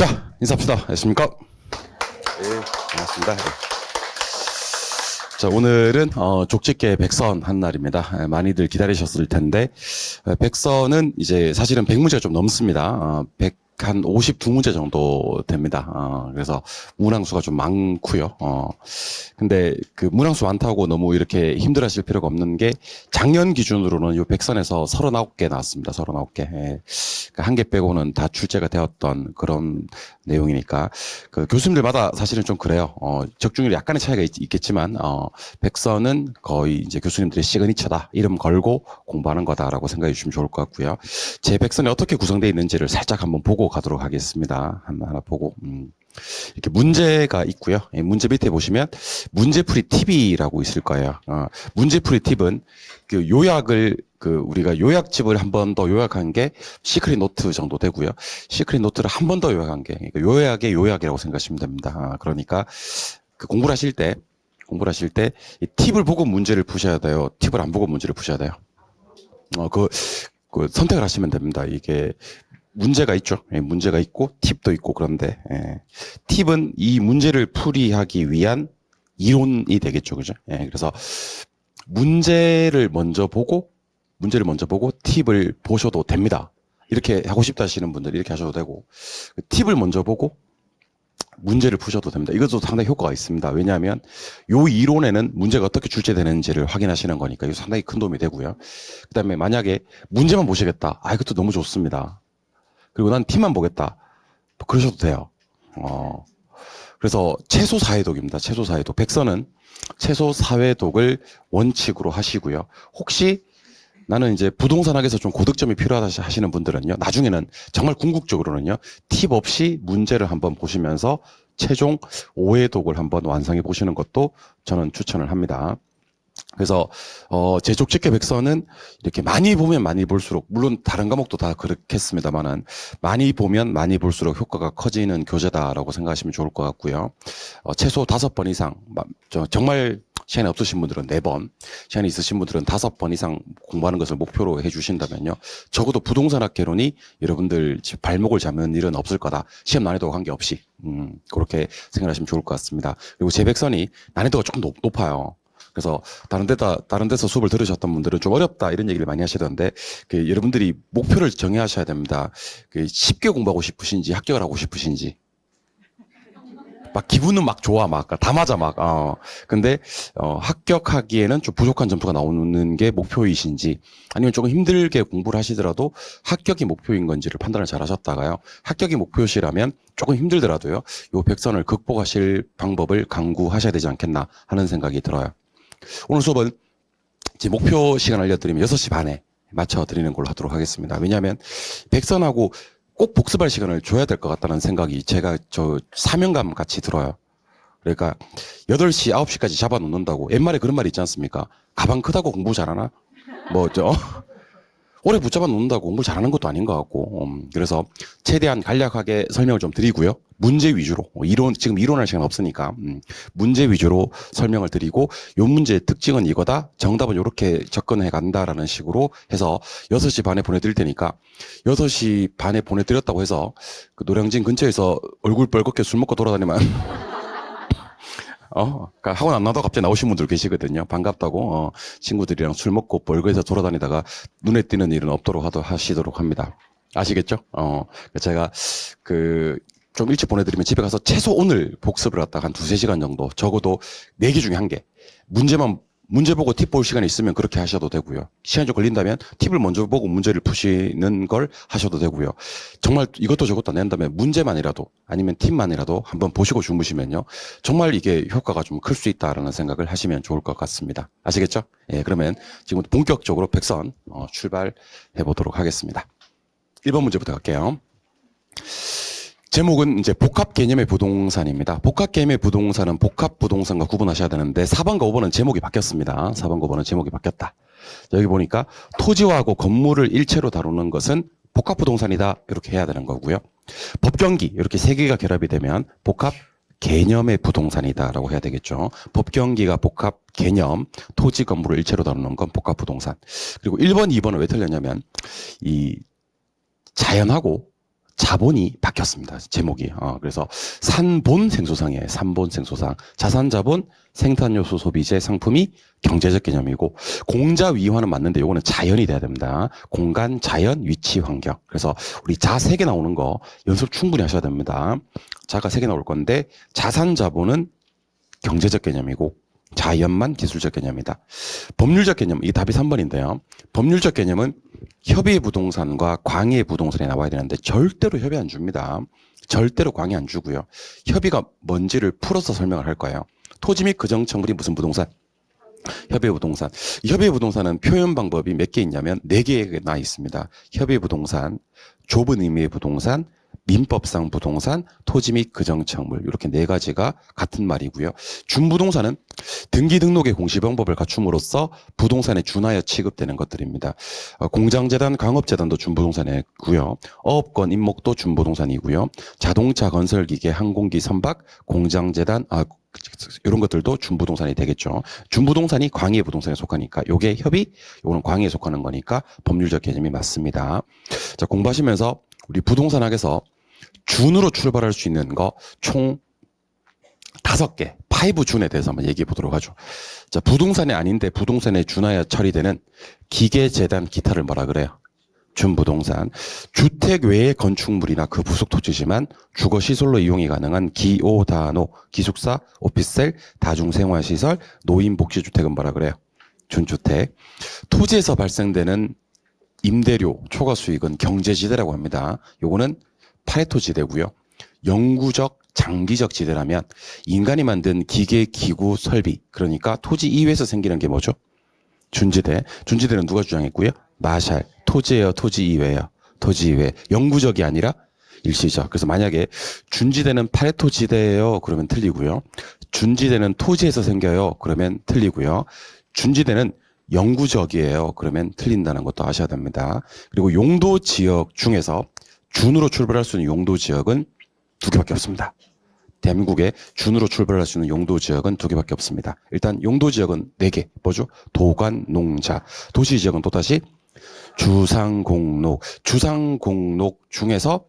자, 인사합시다. 안녕하십니까? 네, 반갑습니다. 네. 자, 오늘은 족집게 백선 한 날입니다. 많이들 기다리셨을 텐데 백선은 이제 사실은 100문제가 좀 넘습니다. 한 52문제 정도 됩니다. 그래서 문항수가 좀 많고요. 근데 그 문항수 많다고 너무 이렇게 힘들어하실 필요가 없는 게 작년 기준으로는 요 백선에서 39개 나왔습니다. 39개. 예. 그러니까 한 개 빼고는 다 출제가 되었던 그런 내용이니까 그 교수님들마다 사실은 좀 그래요. 적중률이 약간의 차이가 있겠지만 백선은 거의 이제 교수님들의 시그니처다. 이름 걸고 공부하는 거다라고 생각해 주시면 좋을 것 같고요. 제 백선이 어떻게 구성되어 있는지를 살짝 한번 보고 가도록 하겠습니다. 하나 보고. 이렇게 문제가 있고요. 문제 밑에 보시면 문제풀이 팁이라고 있을 거예요. 문제풀이 팁은 그 요약을 우리가 요약집을 한 번 더 요약한 게 시크릿 노트 정도 되고요. 시크릿 노트를 한 번 더 요약한 게 그러니까 요약의 요약이라고 생각하시면 됩니다. 그러니까 그 공부를 하실 때 이 팁을 보고 문제를 푸셔야 돼요. 팁을 안 보고 문제를 푸셔야 돼요. 그 선택을 하시면 됩니다. 이게 문제가 있죠. 문제가 있고 팁도 있고 그런데 팁은 이 문제를 풀이하기 위한 이론이 되겠죠. 그죠? 그래서 문제를 먼저 보고 팁을 보셔도 됩니다. 이렇게 하고 싶다 하시는 분들 이렇게 하셔도 되고 팁을 먼저 보고 문제를 푸셔도 됩니다. 이것도 상당히 효과가 있습니다. 왜냐하면 요 이론에는 문제가 어떻게 출제되는지를 확인하시는 거니까 이거 상당히 큰 도움이 되고요. 그다음에 만약에 문제만 보시겠다. 이것도 너무 좋습니다. 그리고 난 팁만 보겠다. 그러셔도 돼요. 그래서 최소 4회독입니다. 최소 4회독. 백선은 최소 4회독을 원칙으로 하시고요. 혹시 나는 이제 부동산 학에서 좀 고득점이 필요하다 하시는 분들은요. 나중에는 정말 궁극적으로는요. 팁 없이 문제를 한번 보시면서 최종 5회독을 한번 완성해 보시는 것도 저는 추천을 합니다. 그래서 제 족집게 백선은 이렇게 많이 보면 많이 볼수록 물론 다른 과목도 다 그렇겠습니다만은 많이 보면 많이 볼수록 효과가 커지는 교재다라고 생각하시면 좋을 것 같고요. 최소 5번 이상 정말 시간이 없으신 분들은 4번, 시간이 있으신 분들은 5번 이상 공부하는 것을 목표로 해주신다면요. 적어도 부동산학 개론이 여러분들 발목을 잡는 일은 없을 거다. 시험 난이도와 관계없이 그렇게 생각하시면 좋을 것 같습니다. 그리고 제 백선이 난이도가 조금 높아요. 그래서 다른 데서 수업을 들으셨던 분들은 좀 어렵다 이런 얘기를 많이 하시던데 여러분들이 목표를 정해하셔야 됩니다. 쉽게 공부하고 싶으신지 합격을 하고 싶으신지 막 기분은 막 좋아 다 맞아 근데 합격하기에는 좀 부족한 점수가 나오는 게 목표이신지 아니면 조금 힘들게 공부를 하시더라도 합격이 목표인 건지를 판단을 잘 하셨다가요. 합격이 목표시라면 조금 힘들더라도요. 요 백선을 극복하실 방법을 강구하셔야 되지 않겠나 하는 생각이 들어요. 오늘 수업은 제 목표 시간 알려드리면 6시 반에 맞춰드리는 걸로 하도록 하겠습니다. 왜냐하면 백선하고 꼭 복습할 시간을 줘야 될 것 같다는 생각이 제가 사명감 같이 들어요. 그러니까 8시, 9시까지 잡아놓는다고. 옛말에 그런 말이 있지 않습니까? 가방 크다고 공부 잘하나? 오래 붙잡아 놓는다고 공부 잘하는 것도 아닌 것 같고 그래서 최대한 간략하게 설명을 좀 드리고요. 문제 위주로 지금 이론할 시간 없으니까 문제 위주로 설명을 드리고 요 문제의 특징은 이거다. 정답은 이렇게 접근해 간다라는 식으로 해서 6시 반에 보내드릴 테니까 6시 반에 보내드렸다고 해서 그 노량진 근처에서 얼굴 뻘겋게 술 먹고 돌아다니면 그러니까 학원 안 나도 갑자기 나오신 분들 계시거든요. 반갑다고, 친구들이랑 술 먹고 벌거에서 돌아다니다가 눈에 띄는 일은 없도록 하시도록 합니다. 아시겠죠? 제가 좀 일찍 보내드리면 집에 가서 최소 오늘 복습을 갖다가 한 2-3시간 정도, 적어도 4개 중에 1개. 문제 보고 팁 볼 시간이 있으면 그렇게 하셔도 되고요. 시간이 좀 걸린다면 팁을 먼저 보고 문제를 푸시는 걸 하셔도 되고요. 정말 이것도 저것도 안 된다면 문제만이라도 아니면 팁만이라도 한번 보시고 주무시면요. 정말 이게 효과가 좀 클 수 있다라는 생각을 하시면 좋을 것 같습니다. 아시겠죠? 예, 그러면 지금 본격적으로 백선 출발해 보도록 하겠습니다. 1번 문제부터 갈게요. 제목은 이제 복합 개념의 부동산입니다. 복합 개념의 부동산은 복합 부동산과 구분하셔야 되는데 4번과 5번은 제목이 바뀌었습니다. 4번과 5번은 제목이 바뀌었다. 여기 보니까 토지화하고 건물을 일체로 다루는 것은 복합 부동산이다. 이렇게 해야 되는 거고요. 법경기 이렇게 3개가 결합이 되면 복합 개념의 부동산이다라고 해야 되겠죠. 법경기가 복합 개념, 토지 건물을 일체로 다루는 건 복합 부동산. 그리고 1번, 2번은 왜 틀렸냐면 이 자연하고 자본이 바뀌었습니다. 제목이. 그래서 산본 생소상이에요. 산본 생소상. 자산자본, 생산요소 소비재 상품이 경제적 개념이고, 공자위화는 맞는데 요거는 자연이 돼야 됩니다. 공간, 자연, 위치, 환경. 그래서 우리 자 3개 나오는 거 연습 충분히 하셔야 됩니다. 자가 3개 나올 건데, 자산자본은 경제적 개념이고, 자연만 기술적 개념이다. 법률적 개념, 이 답이 3번인데요. 법률적 개념은 협의 부동산과 광해 부동산이 나와야 되는데 절대로 협의 안 줍니다. 절대로 광해 안 주고요. 협의가 뭔지를 풀어서 설명을 할 거예요. 토지 및 그정청물이 무슨 부동산? 협의 부동산. 협의 부동산은 표현 방법이 몇 개 있냐면 4개나 있습니다. 협의 부동산, 좁은 의미의 부동산, 민법상 부동산, 토지 및 그정청물 이렇게 4가지가 같은 말이고요. 준부동산은 등기등록의 공시방법을 갖춤으로써 부동산에 준하여 취급되는 것들입니다. 공장재단, 강업재단도 준부동산이고요. 어업권, 임목도 준부동산이고요. 자동차, 건설기계, 항공기, 선박, 공장재단, 이런 것들도 준부동산이 되겠죠. 준부동산이 광해 부동산에 속하니까 요게 협의, 요거는 광해에 속하는 거니까 법률적 개념이 맞습니다. 자, 공부하시면서 우리 부동산학에서 준으로 출발할 수 있는 거 총 5개, 5준에 대해서 한번 얘기해 보도록 하죠. 자, 부동산이 아닌데 부동산에 준하여 처리되는 기계, 재단, 기타를 뭐라 그래요? 준부동산. 주택 외의 건축물이나 그 부속 토지지만 주거시설로 이용이 가능한 기오다노, 기숙사, 오피스텔, 다중생활시설, 노인복지주택은 뭐라 그래요? 준주택. 토지에서 발생되는 임대료, 초과수익은 경제지대라고 합니다. 요거는 파레토 지대고요. 영구적, 장기적 지대라면 인간이 만든 기계, 기구, 설비, 그러니까 토지 이외에서 생기는 게 뭐죠? 준지대. 준지대는 누가 주장했고요? 마샬. 토지예요, 토지 이외예요? 토지 이외. 영구적이 아니라 일시적. 그래서 만약에 준지대는 파레토 지대예요, 그러면 틀리고요. 준지대는 토지에서 생겨요, 그러면 틀리고요. 준지대는 영구적이에요, 그러면 틀린다는 것도 아셔야 됩니다. 그리고 용도 지역 중에서 준으로 출발할 수 있는 용도 지역은 2개밖에 없습니다. 대한민국에 준으로 출발할 수 있는 용도 지역은 2개밖에 없습니다. 일단 용도 지역은 4개. 뭐죠? 도관, 농자. 도시 지역은 또다시 주상공록. 주상공록 중에서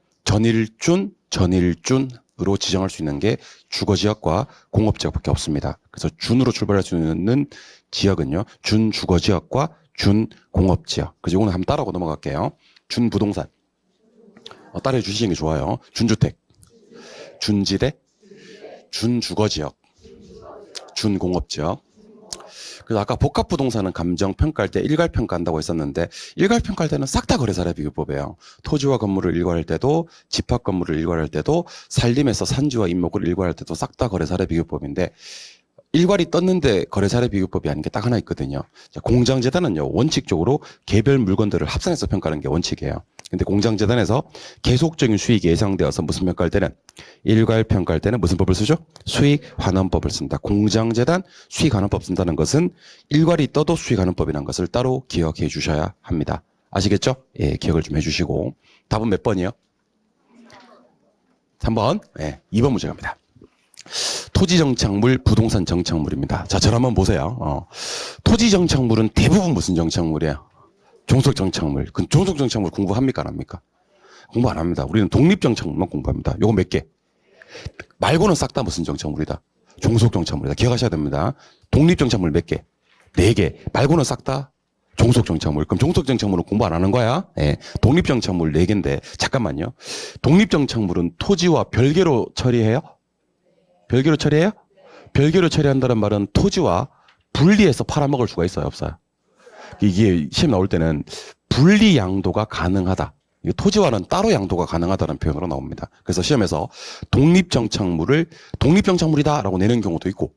전일준으로 지정할 수 있는 게 주거지역과 공업지역밖에 없습니다. 그래서 준으로 출발할 수 있는 지역은요, 준주거지역과 준공업지역. 그래서 이거는 한번 따라하고 넘어갈게요. 준부동산. 따라해 주시는 게 좋아요. 준주택, 준지대, 준주거지역, 준공업지역. 그래서 아까 복합부동산은 감정평가할 때 일괄평가한다고 했었는데 일괄평가할 때는 싹 다 거래사례 비교법이에요. 토지와 건물을 일괄할 때도 집합 건물을 일괄할 때도 산림에서 산지와 임목을 일괄할 때도 싹 다 거래사례 비교법인데 일괄이 떴는데 거래사례 비교법이 아닌 게 딱 하나 있거든요. 공장재단은요, 원칙적으로 개별 물건들을 합산해서 평가하는 게 원칙이에요. 근데 공장재단에서 계속적인 수익이 예상되어서 무슨 평가할 때는 일괄 평가할 때는 무슨 법을 쓰죠? 수익환원법을 쓴다. 공장재단 수익환원법 쓴다는 것은 일괄이 떠도 수익환원법이라는 것을 따로 기억해 주셔야 합니다. 아시겠죠? 예, 기억을 좀 해주시고. 답은 몇 번이요? 3번. 예, 2번 문제 갑니다. 토지정착물, 부동산 정착물입니다. 자, 저를 한번 보세요. 토지정착물은 대부분 무슨 정착물이에요? 종속정착물. 그 종속정착물 공부합니까? 안 합니까? 공부 안 합니다. 우리는 독립정착물만 공부합니다. 요거 몇 개? 말고는 싹 다 무슨 정착물이다? 종속정착물이다. 기억하셔야 됩니다. 독립정착물 몇 개? 4개. 말고는 싹 다 종속정착물. 그럼 종속정착물은 공부 안 하는 거야? 예. 독립정착물 4개인데, 잠깐만요. 독립정착물은 토지와 별개로 처리해요? 별개로 처리해요? 별개로 처리한다는 말은 토지와 분리해서 팔아먹을 수가 있어요, 없어요? 이게 시험 나올 때는 분리 양도가 가능하다. 토지와는 따로 양도가 가능하다는 표현으로 나옵니다. 그래서 시험에서 독립정착물을 독립정착물이다라고 내는 경우도 있고,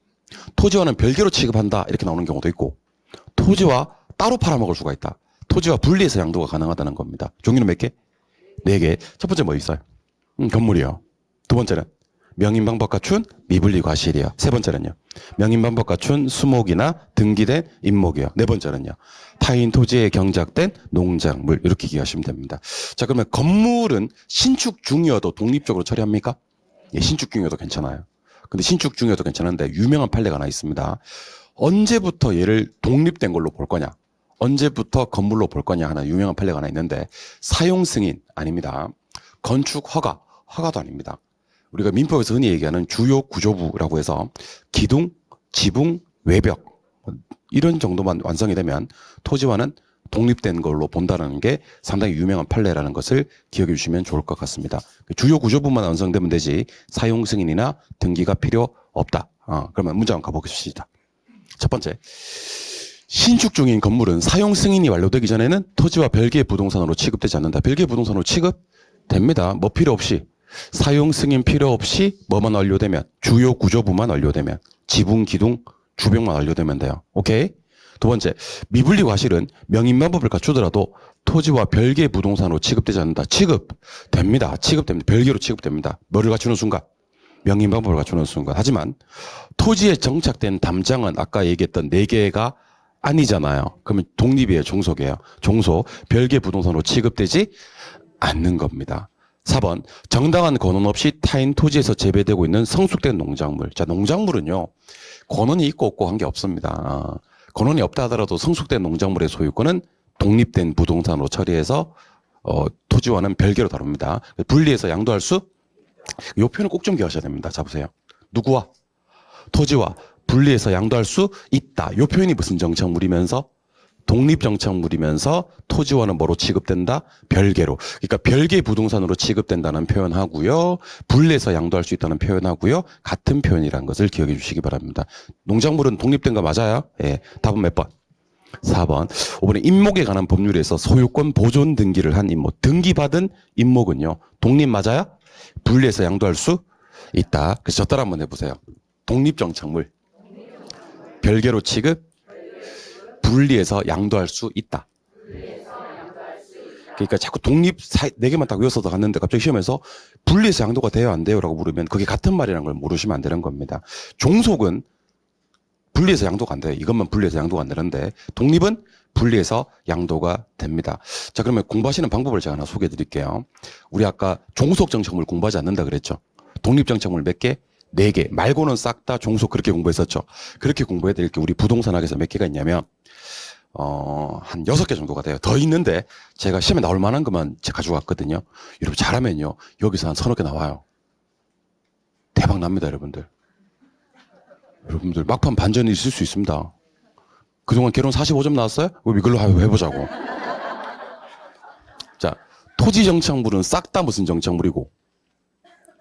토지와는 별개로 취급한다 이렇게 나오는 경우도 있고, 토지와 따로 팔아먹을 수가 있다. 토지와 분리해서 양도가 가능하다는 겁니다. 종류는 몇 개? 4개. 첫 번째 뭐 있어요? 건물이요. 두 번째는 명인방법 갖춘 미분리 과실이요. 세 번째는요, 명인방법 갖춘 수목이나 등기된 임목이요. 네 번째는요, 타인 토지에 경작된 농작물. 이렇게 기억하시면 됩니다. 자, 그러면 건물은 신축 중이어도 독립적으로 처리합니까? 예, 신축 중이어도 괜찮아요. 근데 신축 중이어도 괜찮은데 유명한 판례가 하나 있습니다. 언제부터 얘를 독립된 걸로 볼 거냐, 언제부터 건물로 볼 거냐 하는 유명한 판례가 하나 있는데, 사용 승인 아닙니다. 건축 허가, 허가도 아닙니다. 우리가 민법에서 흔히 얘기하는 주요 구조부라고 해서 기둥, 지붕, 외벽 이런 정도만 완성이 되면 토지와는 독립된 걸로 본다는 게 상당히 유명한 판례라는 것을 기억해 주시면 좋을 것 같습니다. 주요 구조부만 완성되면 되지 사용 승인이나 등기가 필요 없다. 그러면 문제 한번 가보겠습니다. 첫 번째, 신축 중인 건물은 사용 승인이 완료되기 전에는 토지와 별개의 부동산으로 취급되지 않는다. 별개의 부동산으로 취급됩니다. 뭐 필요 없이. 사용 승인 필요 없이 뭐만 완료되면, 주요 구조부만 완료되면, 지붕, 기둥, 주벽만 완료되면 돼요. 오케이? 두 번째, 미분리 과실은 명인방법을 갖추더라도 토지와 별개의 부동산으로 취급되지 않는다. 취급됩니다. 취급됩니다. 별개로 취급됩니다. 뭐를 갖추는 순간? 명인방법을 갖추는 순간. 하지만 토지에 정착된 담장은 아까 얘기했던 4개가 아니잖아요. 그러면 독립이에요. 종속이에요. 종속. 별개 부동산으로 취급되지 않는 겁니다. 4번, 정당한 권한 없이 타인 토지에서 재배되고 있는 성숙된 농작물. 자, 농작물은요, 권한이 있고 없고 한 게 없습니다. 권한이 없다 하더라도 성숙된 농작물의 소유권은 독립된 부동산으로 처리해서 토지와는 별개로 다룹니다. 분리해서 양도할 수, 이 표현을 꼭 좀 기억하셔야 됩니다. 자, 보세요. 누구와? 토지와 분리해서 양도할 수 있다. 이 표현이 무슨 정착물이면서? 독립정착물이면서 토지와는 뭐로 취급된다? 별개로. 그러니까 별개 부동산으로 취급된다는 표현하고요. 분리해서 양도할 수 있다는 표현하고요. 같은 표현이라는 것을 기억해 주시기 바랍니다. 농작물은 독립된 거 맞아요? 예. 답은 몇 번? 4번. 5번에 임목에 관한 법률에서 소유권 보존 등기를 한 임목. 등기받은 임목은요. 독립 맞아요? 분리해서 양도할 수 있다. 그래서 저 따라 한번 해보세요. 독립정착물. 별개로 취급. 분리해서 양도할 수 있다. 그러니까 자꾸 독립 4개만 딱 외워서 갔는데 갑자기 시험에서 분리해서 양도가 돼요 안 돼요 라고 물으면 그게 같은 말이라는 걸 모르시면 안 되는 겁니다. 종속은 분리해서 양도가 안 돼요. 이것만 분리해서 양도가 안 되는데 독립은 분리해서 양도가 됩니다. 자, 그러면 공부하시는 방법을 제가 하나 소개해 드릴게요. 우리 아까 종속 정착물 공부하지 않는다 그랬죠. 독립 정착물 몇 개? 4개. 말고는 싹 다 종속 그렇게 공부했었죠. 그렇게 공부해야 될 게 우리 부동산 학에서 몇 개가 있냐면 한 6개 정도가 돼요. 더 있는데 제가 시험에 나올 만한 것만 제가 가져왔거든요. 여러분 잘하면요. 여기서 한 3-4개 나와요. 대박 납니다, 여러분들. 여러분들 막판 반전이 있을 수 있습니다. 그동안 결혼 45점 나왔어요? 이걸로 해보자고. 자, 토지 정착물은 싹 다 무슨 정착물이고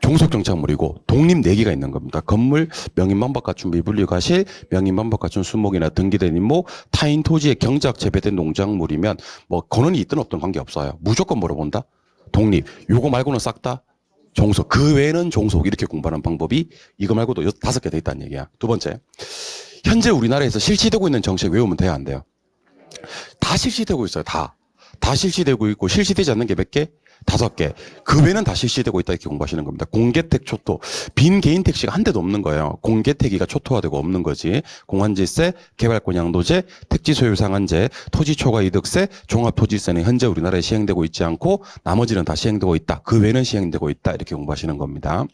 종속 정착물이고 독립 4개가 있는 겁니다. 건물, 명인방법 갖춘 미분리 과실, 명인방법 갖춘 수목이나 등기된 임목, 타인 토지에 경작 재배된 농작물이면 뭐 권한이 있든 없든 관계없어요. 무조건 뭐로 본다? 독립. 요거 말고는 싹 다 종속. 그 외에는 종속. 이렇게 공부하는 방법이 이거 말고도 5개 더 있다는 얘기야. 두 번째. 현재 우리나라에서 실시되고 있는 정책 외우면 돼요, 안 돼요? 다 실시되고 있어요, 다. 다 실시되고 있고 실시되지 않는 게 몇 개? 5개. 그 외에는 다 실시되고 있다 이렇게 공부하시는 겁니다. 공개택 초토. 빈 개인 택시가 한 대도 없는 거예요. 공개택이가 초토화되고 없는 거지. 공환지세, 개발권 양도제, 택지 소유 상한제, 토지 초과 이득세, 종합토지세는 현재 우리나라에 시행되고 있지 않고 나머지는 다 시행되고 있다. 그 외에는 시행되고 있다. 이렇게 공부하시는 겁니다.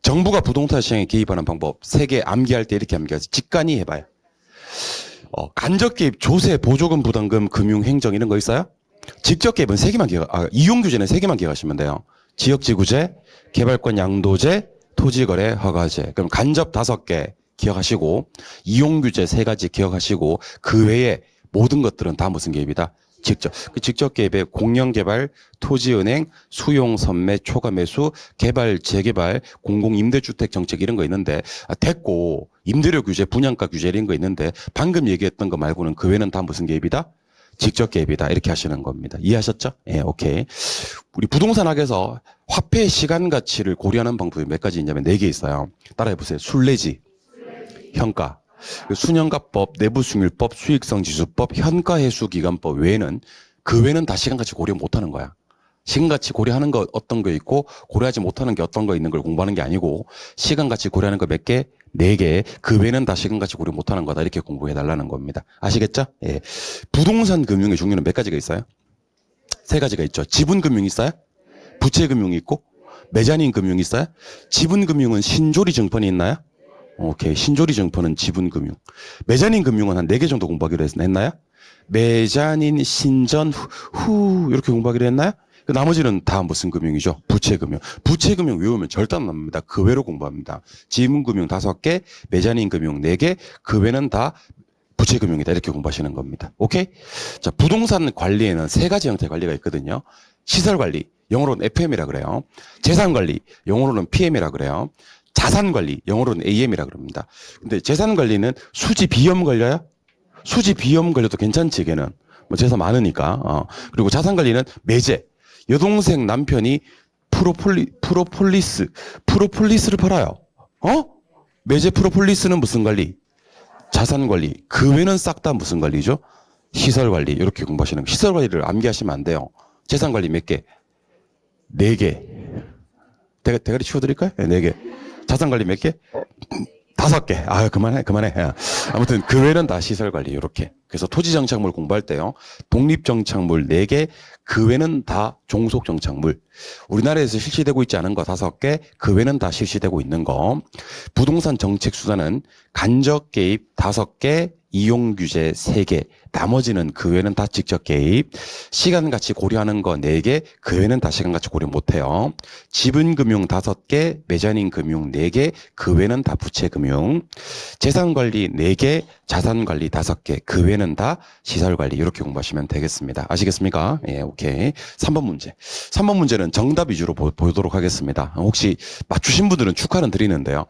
정부가 부동산 시행에 개입하는 방법 3개 암기할 때 이렇게 암기하지. 직관이 해봐요. 간접 개입, 조세, 보조금, 부담금, 금융, 행정 이런 거 있어요? 직접 개입은 3개만 이용 규제는 3개만 기억하시면 돼요. 지역지구제, 개발권 양도제, 토지거래 허가제. 그럼 간접 5개 기억하시고 이용 규제 3가지 기억하시고 그 외에 모든 것들은 다 무슨 개입이다? 직접. 그 직접 개입에 공영개발, 토지은행, 수용 선매, 초과 매수, 개발, 재개발, 공공임대주택 정책 이런 거 있는데 됐고 임대료 규제, 분양가 규제 이런 거 있는데 방금 얘기했던 거 말고는 그 외에는 다 무슨 개입이다? 직접 개입이다. 이렇게 하시는 겁니다. 이해하셨죠? 예, 오케이. 우리 부동산학에서 화폐 시간 가치를 고려하는 방법이 몇 가지 있냐면 4개 있어요. 따라해보세요. 순례지, 현가, 순현가법, 내부승률법, 수익성지수법, 현가회수기간법 외에는 그 외에는 다 시간 가치 고려 못하는 거야. 시간 가치 고려하는 거 어떤 거 있고 고려하지 못하는 게 어떤 거 있는 걸 공부하는 게 아니고 시간 가치 고려하는 거 몇 개? 4개. 그 외에는 다 시간 가치 고려 못하는 거다. 이렇게 공부해 달라는 겁니다. 아시겠죠? 예. 부동산 금융의 종류는 몇 가지가 있어요? 3가지가 있죠. 지분 금융이 있어요? 부채 금융이 있고 매자닌 금융이 있어요? 지분 금융은 신조리 증권이 있나요? 오케이. 신조리 증권은 지분 금융. 매자닌 금융은 한 4개 정도 공부하기로 했나요? 매자닌, 신전, 후 이렇게 공부하기로 했나요? 그 나머지는 다 무슨 금융이죠? 부채금융. 부채금융 외우면 절대 안 납니다. 그 외로 공부합니다. 지문금융 5개, 메자닌금융 4개, 그 외는 다 부채금융이다. 이렇게 공부하시는 겁니다. 오케이? 자, 부동산 관리에는 3가지 형태의 관리가 있거든요. 시설관리, 영어로는 FM이라 그래요. 재산관리, 영어로는 PM이라 그래요. 자산관리, 영어로는 AM이라 그럽니다. 근데 재산관리는 수지 비염 걸려요? 수지 비염 걸려도 괜찮지, 걔는. 뭐 재산 많으니까. 그리고 자산관리는 매제. 여동생 남편이 프로폴리스를 팔아요. 매제 프로폴리스는 무슨 관리? 자산 관리. 그 외는 싹 다 무슨 관리죠? 시설 관리. 이렇게 공부하시는 거. 시설 관리를 암기하시면 안 돼요. 재산 관리 몇 개? 4개. 대가리 치워드릴까요? 네, 4개. 자산 관리 몇 개? 5개. 아, 그만해. 아무튼 그 외는 다 시설 관리. 이렇게. 그래서 토지 정착물 공부할 때요. 독립 정착물 4개, 그 외는 다 종속 정착물. 우리나라에서 실시되고 있지 않은 거 5개, 그 외는 다 실시되고 있는 거. 부동산 정책 수단은 간접 개입 5개, 이용 규제 3개, 나머지는 그 외는 다 직접 개입. 시간 가치 고려하는 거 4개, 그 외는 다 시간 가치 고려 못해요. 지분금융 5개, 메자닌 금융 4개, 그 외는 다 부채금융. 재산관리 4개, 자산관리 5개, 그 외는 다 시설관리. 이렇게 공부하시면 되겠습니다. 아시겠습니까? 예, 오케이. 3번 문제. 3번 문제는 정답 위주로 보도록 하겠습니다. 혹시 맞추신 분들은 축하는 드리는데요.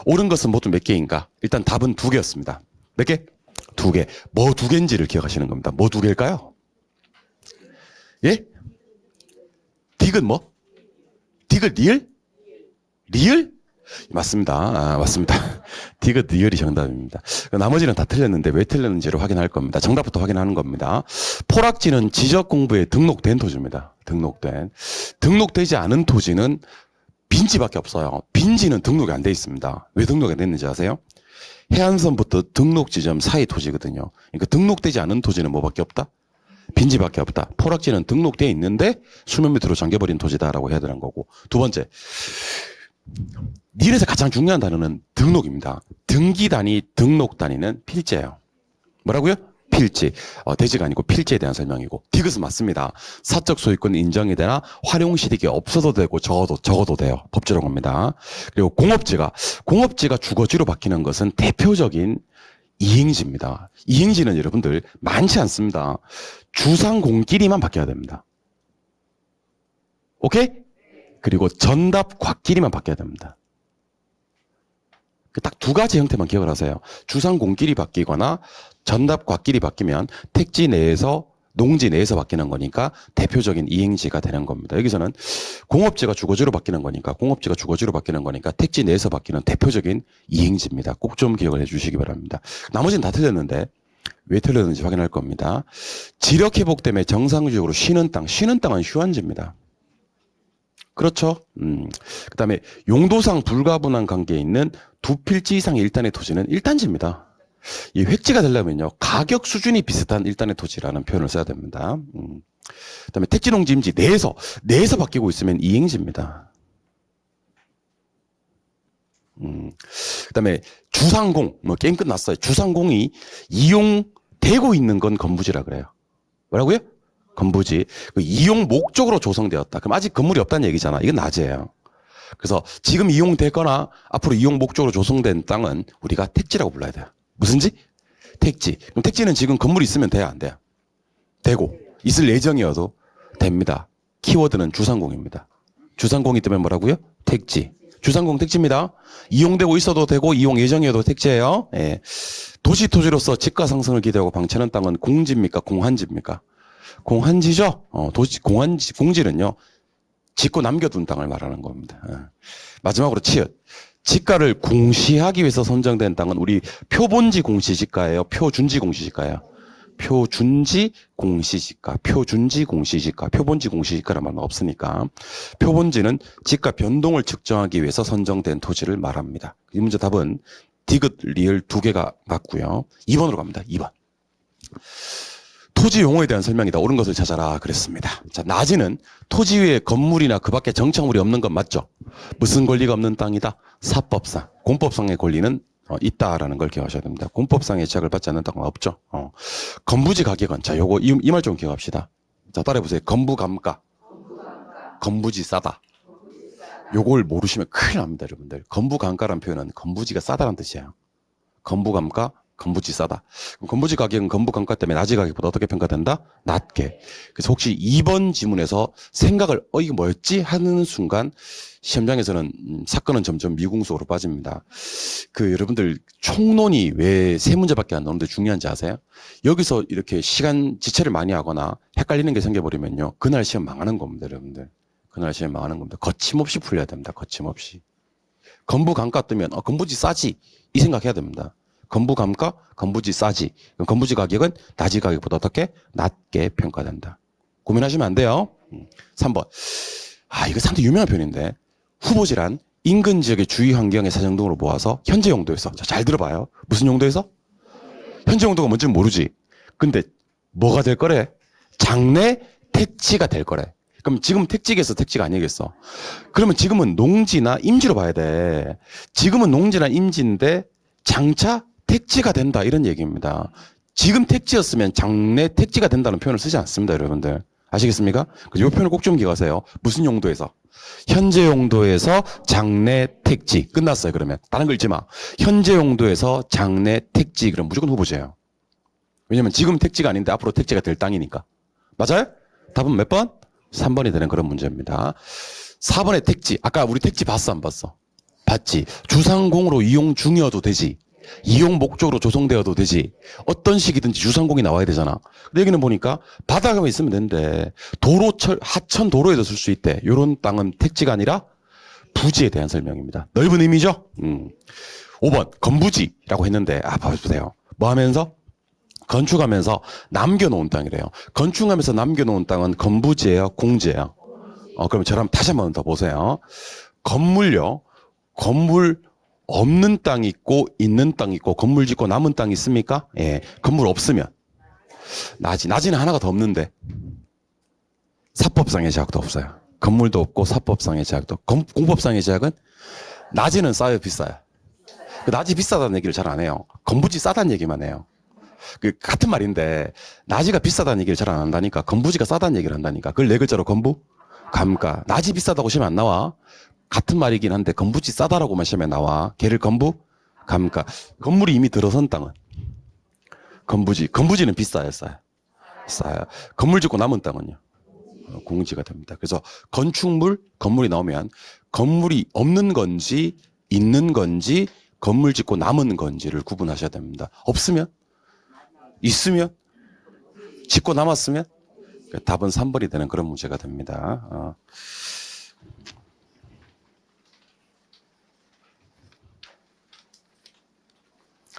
옳은 것은 모두 몇 개인가? 일단 답은 2개였습니다. 몇 개? 2개. 뭐 2개인지를 기억하시는 겁니다. 뭐 2개일까요? 예? 딕은 뭐? 딕은 리을? 리을? 맞습니다. 맞습니다. 딕은 리을이 정답입니다. 나머지는 다 틀렸는데 왜 틀렸는지를 확인할 겁니다. 정답부터 확인하는 겁니다. 포락지는 지적 공부에 등록된 토지입니다. 등록되지 않은 토지는 빈지밖에 없어요. 빈지는 등록이 안 돼 있습니다. 왜 등록이 안 됐는지 아세요? 해안선부터 등록 지점 사이 토지거든요. 그러니까 등록되지 않은 토지는 뭐밖에 없다? 빈지밖에 없다. 포락지는 등록되어 있는데 수면 밑으로 잠겨버린 토지다라고 해야 되는 거고. 2번째, 닐에서 가장 중요한 단어는 등록입니다. 등기 단위, 등록 단위는 필지예요. 뭐라고요? 필지. 대지가 아니고 필지에 대한 설명이고. 디귿은 맞습니다. 사적 소유권 인정이 되나 활용실익이 없어도 되고 적어도 돼요. 법조용어입니다. 그리고 공업지가 주거지로 바뀌는 것은 대표적인 이행지입니다. 이행지는 여러분들 많지 않습니다. 주상공끼리만 바뀌어야 됩니다. 오케이? 그리고 전답과끼리만 바뀌어야 됩니다. 딱 2가지 형태만 기억을 하세요. 주상공끼리 바뀌거나 전답과끼리 바뀌면 택지 내에서 농지 내에서 바뀌는 거니까 대표적인 이행지가 되는 겁니다. 여기서는 공업지가 주거지로 바뀌는 거니까 택지 내에서 바뀌는 대표적인 이행지입니다. 꼭 좀 기억을 해 주시기 바랍니다. 나머지는 다 틀렸는데 왜 틀렸는지 확인할 겁니다. 지력 회복 때문에 정상적으로 쉬는 땅은 휴안지입니다. 그렇죠. 그 다음에 용도상 불가분한 관계에 있는 2필지 이상의 1단의 토지는 1단지입니다. 이 획지가 되려면요, 가격 수준이 비슷한 1단의 토지라는 표현을 써야 됩니다. 그 다음에 택지농지 임지 내에서 바뀌고 있으면 이행지입니다. 그 다음에 주상공, 게임 끝났어요. 주상공이 이용되고 있는 건 건부지라 그래요. 뭐라고요? 건부지. 그 이용 목적으로 조성되었다. 그럼 아직 건물이 없다는 얘기잖아. 이건 낮이에요. 그래서 지금 이용되거나 앞으로 이용 목적으로 조성된 땅은 우리가 택지라고 불러야 돼요. 무슨지? 택지. 그럼 택지는 지금 건물이 있으면 돼야 안 돼요? 되고 있을 예정이어도 됩니다. 키워드는 주상공입니다. 주상공이 뜨면 뭐라고요? 택지. 주상공 택지입니다. 이용되고 있어도 되고 이용 예정이어도 택지예요. 예. 도시 토지로서 집가 상승을 기대하고 방치하는 땅은 공지입니까? 공한지입니까? 공한지죠. 공지는요, 짓고 남겨둔 땅을 말하는 겁니다. 마지막으로 치읓. 지가를 공시하기 위해서 선정된 땅은 우리 표본지 공시지가예요. 표준지 공시지가예요. 표본지 공시지가란 말은 없으니까. 표본지는 지가 변동을 측정하기 위해서 선정된 토지를 말합니다. 이 문제 답은 디귿, 리을 2개가 맞고요. 2번으로 갑니다. 2번. 토지 용어에 대한 설명이다. 옳은 것을 찾아라 그랬습니다. 자, 낮이는 토지 위에 건물이나 그 밖에 정착물이 없는 건 맞죠? 무슨 권리가 없는 땅이다? 사법상, 공법상의 권리는 있다라는 걸 기억하셔야 됩니다. 공법상의 제약을 받지 않는 땅은 없죠. 건부지 가격은, 자, 요거 이 말 좀 기억합시다. 자, 따라해보세요. 건부감가. 건부지 싸다. 요걸 모르시면 큰일 납니다, 여러분들. 건부감가라는 표현은 건부지가 싸다는 뜻이에요. 건부감가, 건부지 싸다. 그럼 건부지 가격은 건부감가 때문에 낮은 가격보다 어떻게 평가된다? 낮게. 그래서 혹시 2번 지문에서 생각을 이게 뭐였지? 하는 순간 시험장에서는 사건은 점점 미궁속으로 빠집니다. 여러분들 총론이 왜 세 문제밖에 안 나오는데 중요한지 아세요? 여기서 이렇게 시간 지체를 많이 하거나 헷갈리는 게 생겨버리면요. 그날 시험 망하는 겁니다, 여러분들. 그날 시험 망하는 겁니다. 거침없이 풀려야 됩니다. 거침없이. 건부감가 뜨면 건부지 싸지 이 생각해야 됩니다. 건부감가, 건부지 싸지. 그럼 건부지 가격은 낮은 가격보다 어떻게? 낮게 평가된다. 고민하시면 안 돼요. 3번. 이거 상당히 유명한 표현인데 후보지란 인근 지역의 주위 환경의 사정 등으로 모아서 현재 용도에서 잘 들어봐요. 무슨 용도에서? 현재 용도가 뭔지 모르지. 근데 뭐가 될 거래? 장래 택지가 될 거래. 그럼 지금 택지겠어, 택지가 아니겠어? 그러면 지금은 농지나 임지로 봐야 돼. 지금은 농지나 임지인데 장차 택지가 된다 이런 얘기입니다. 지금 택지였으면 장래 택지가 된다는 표현을 쓰지 않습니다, 여러분들. 아시겠습니까? 이 표현을 꼭 좀 기억하세요. 무슨 용도에서? 현재 용도에서 장래 택지. 끝났어요, 그러면. 다른 거 읽지 마. 현재 용도에서 장래 택지. 그럼 무조건 후보지예요. 왜냐면 지금 택지가 아닌데 앞으로 택지가 될 땅이니까. 맞아요? 답은 몇 번? 3번이 되는 그런 문제입니다. 4번의 택지. 아까 우리 택지 봤어, 안 봤어? 봤지. 주상공으로 이용 중이어도 되지. 이용 목적으로 조성되어도 되지. 어떤 식이든지 주상공이 나와야 되잖아. 근데 여기는 보니까 바다가 있으면 되는데 도로철, 하천 도로에도 쓸 수 있대. 이런 땅은 택지가 아니라 부지에 대한 설명입니다. 넓은 의미죠? 5번 건부지라고 했는데 봐보세요. 뭐 하면서? 건축하면서 남겨놓은 땅이래요. 건축하면서 남겨놓은 땅은 건부지예요? 공지예요? 그럼 저랑 다시 한번 더 보세요. 건물요. 건물 없는 땅이 있고 있는 땅이 있고 건물 짓고 남은 땅이 있습니까? 예. 건물 없으면 낮이는 하나가 더 없는데 사법상의 제약도 없어요. 건물도 없고 사법상의 제약도 공법상의 제약은 낮이는 싸요 비싸요? 낮이 비싸다는 얘기를 잘 안 해요. 건부지 싸다는 얘기만 해요. 같은 말인데 낮이가 비싸다는 얘기를 잘 안 한다니까 건부지가 싸다는 얘기를 한다니까. 그걸 네 글자로 건부? 감가. 낮이 비싸다고 시험에 안 나와. 같은 말이긴 한데 건부지 싸다라고만 시험에 나와. 걔를 건부? 감가. 건물이 이미 들어선 땅은 건부지는 비싸요, 싸요? 싸요. 건물 짓고 남은 땅은요? 공지가 됩니다. 그래서 건축물, 건물이 나오면 건물이 없는 건지 있는 건지 건물 짓고 남은 건지를 구분하셔야 됩니다. 없으면? 있으면? 짓고 남았으면? 답은 3번이 되는 그런 문제가 됩니다.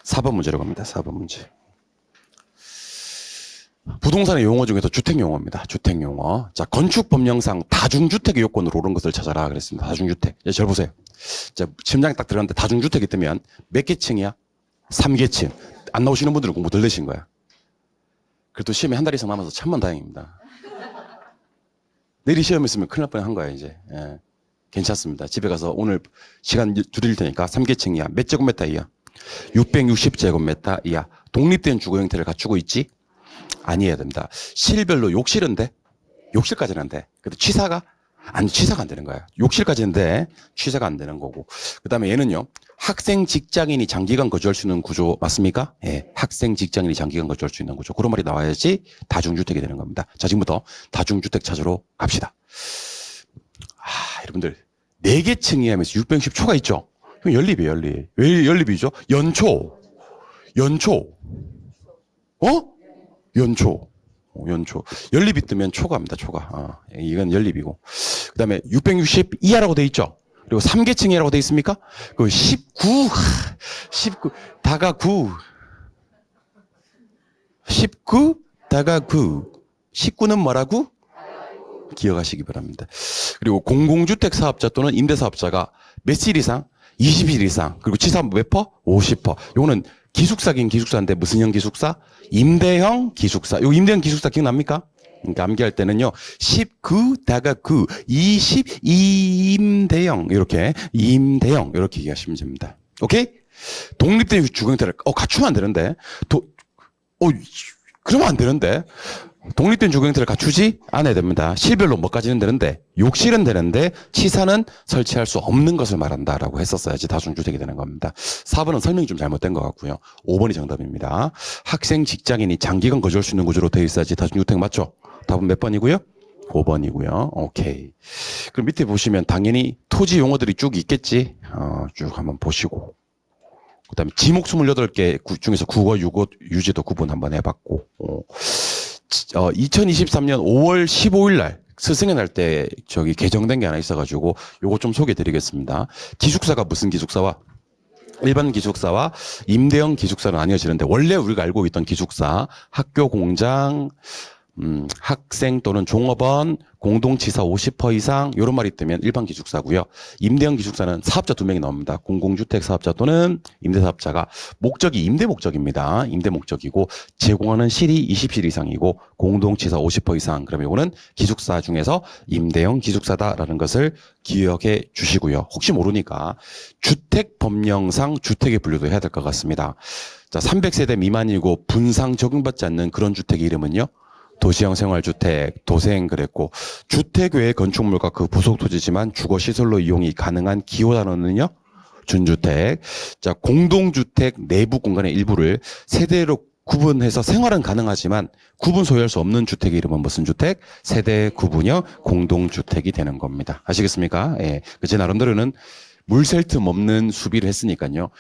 4번 문제로 갑니다. 4번 문제. 부동산의 용어 중에서 주택용어입니다. 주택용어. 자, 건축법령상 다중주택의 요건으로 옳은 것을 찾아라 그랬습니다. 다중주택. 잘 보세요. 자, 시험장에 딱 들어갔는데 다중주택이 뜨면 몇 개층이야? 3개층. 안 나오시는 분들은 공부 덜 되신 거야. 그래도 시험에 한 달 이상 남아서 천만다행입니다. 내일 시험 있으면 큰일 날 뻔한 거야, 이제. 예. 괜찮습니다. 집에 가서 오늘 시간 줄일 테니까 3개층이야. 몇 제곱미터 이야? 660제곱미터 이하. 독립된 주거 형태를 갖추고 있지? 아니어야 됩니다. 실별로 욕실은 돼? 욕실까지는 안 돼. 근데 취사가 안 되는 거야. 욕실까지인데 취사가 안 되는 거고. 그 다음에 얘는요. 학생 직장인이 장기간 거주할 수 있는 구조 맞습니까? 예. 학생 직장인이 장기간 거주할 수 있는 구조. 그런 말이 나와야지 다중주택이 되는 겁니다. 자, 지금부터 다중주택 찾으러 갑시다. 여러분들 4개층이 하면서 610초가 있죠? 그럼 연립이에요, 연립. 왜 연립이죠? 연초. 연초. 연립이 뜨면 초가입니다, 초가. 이건 연립이고. 그 다음에 660 이하라고 돼 있죠? 그리고 3계층이라고 돼 있습니까? 그 19, 다가 9. 19, 다가 9. 19는 뭐라고? 기억하시기 바랍니다. 그리고 공공주택 사업자 또는 임대사업자가 몇 실 이상? 20일 이상. 그리고 치사 몇 퍼? 50%. 요거는 기숙사긴 기숙사인데 무슨 형 기숙사? 임대형 기숙사. 요 임대형 기숙사 기억납니까? 그러니까 암기할 때는요. 19 다가 9, 20 임대형 이렇게 임대형 이렇게 얘기하시면 됩니다. 오케이? 독립된 주거 형태를 갖추면 안 되는데. 그러면 안 되는데. 독립된 주거 형태를 갖추지 않아야 됩니다. 실별로 뭐까지는 되는데 욕실은 되는데 치사는 설치할 수 없는 것을 말한다라고 했었어야지 다중주택이 되는 겁니다. 4번은 설명이 좀 잘못된 것 같고요. 5번이 정답입니다. 학생, 직장인이 장기간 거주할 수 있는 구조로 되어 있어야지 다중주택 맞죠? 답은 몇 번이고요? 5번이고요. 오케이. 그럼 밑에 보시면 당연히 토지 용어들이 쭉 있겠지. 쭉 한번 보시고. 그 다음에 지목 28개 중에서 국어, 유고, 유지도 구분 한번 해봤고. 2023년 5월 15일 날 스승의 날 때 개정된 게 하나 있어가지고 요거 좀 소개해 드리겠습니다. 기숙사가 무슨 기숙사와 일반 기숙사와 임대형 기숙사로 나뉘어지는데 원래 우리가 알고 있던 기숙사, 학교 공장, 학생 또는 종업원, 공동치사 50% 이상 이런 말이 뜨면 일반 기숙사고요. 임대형 기숙사는 사업자 2명이 나옵니다. 공공주택 사업자 또는 임대사업자가 목적이 임대 목적입니다. 임대 목적이고 제공하는 실이 20실 이상이고 공동치사 50% 이상. 그러면 이거는 기숙사 중에서 임대형 기숙사다라는 것을 기억해 주시고요. 혹시 모르니까 주택법령상 주택의 분류도 해야 될 것 같습니다. 자, 300세대 미만이고 분상 적용받지 않는 그런 주택의 이름은요. 도시형 생활주택, 도생 그랬고 주택 외의 건축물과 그 부속 토지지만 주거시설로 이용이 가능한 기호 단어는요. 준주택. 자, 공동주택 내부 공간의 일부를 세대로 구분해서 생활은 가능하지만 구분 소유할 수 없는 주택의 이름은 무슨 주택? 세대 구분형 공동주택이 되는 겁니다. 아시겠습니까? 예. 제 나름대로는 물샐 틈 없는 수비를 했으니까요.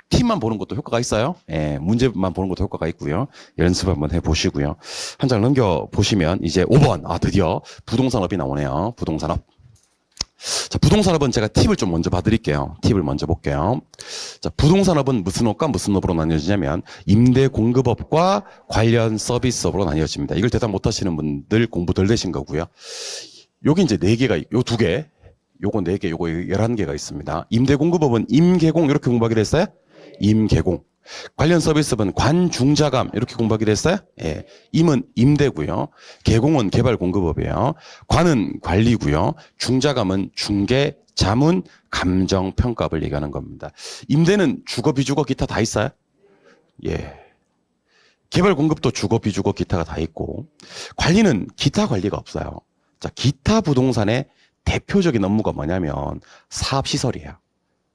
팀만 보는 것도 효과가 있어요. 예, 문제만 보는 것도 효과가 있고요. 연습 한번 해보시고요. 한 장 넘겨보시면 이제 5번. 드디어 부동산업이 나오네요. 부동산업. 자, 부동산업은 제가 팁을 좀 먼저 봐드릴게요. 팁을 먼저 볼게요. 자, 부동산업은 무슨 업과 무슨 업으로 나뉘어지냐면 임대 공급업과 관련 서비스업으로 나뉘어집니다. 이걸 대답 못하시는 분들 공부 덜 되신 거고요. 여기 이제 4개가, 요 2개. 요거 4개, 요거 11개가 있습니다. 임대공급업은 임개공 이렇게 공부하기로 했어요? 임개공. 관련 서비스업은 관중자감 이렇게 공부하기로 했어요? 예. 임은 임대고요. 개공은 개발공급업이에요. 관은 관리고요. 중자감은 중개, 자문, 감정평가업을 얘기하는 겁니다. 임대는 주거, 비주거, 기타 다 있어요? 예. 개발공급도 주거, 비주거, 기타가 다 있고 관리는 기타 관리가 없어요. 자, 기타 부동산의 대표적인 업무가 뭐냐면 사업시설이에요.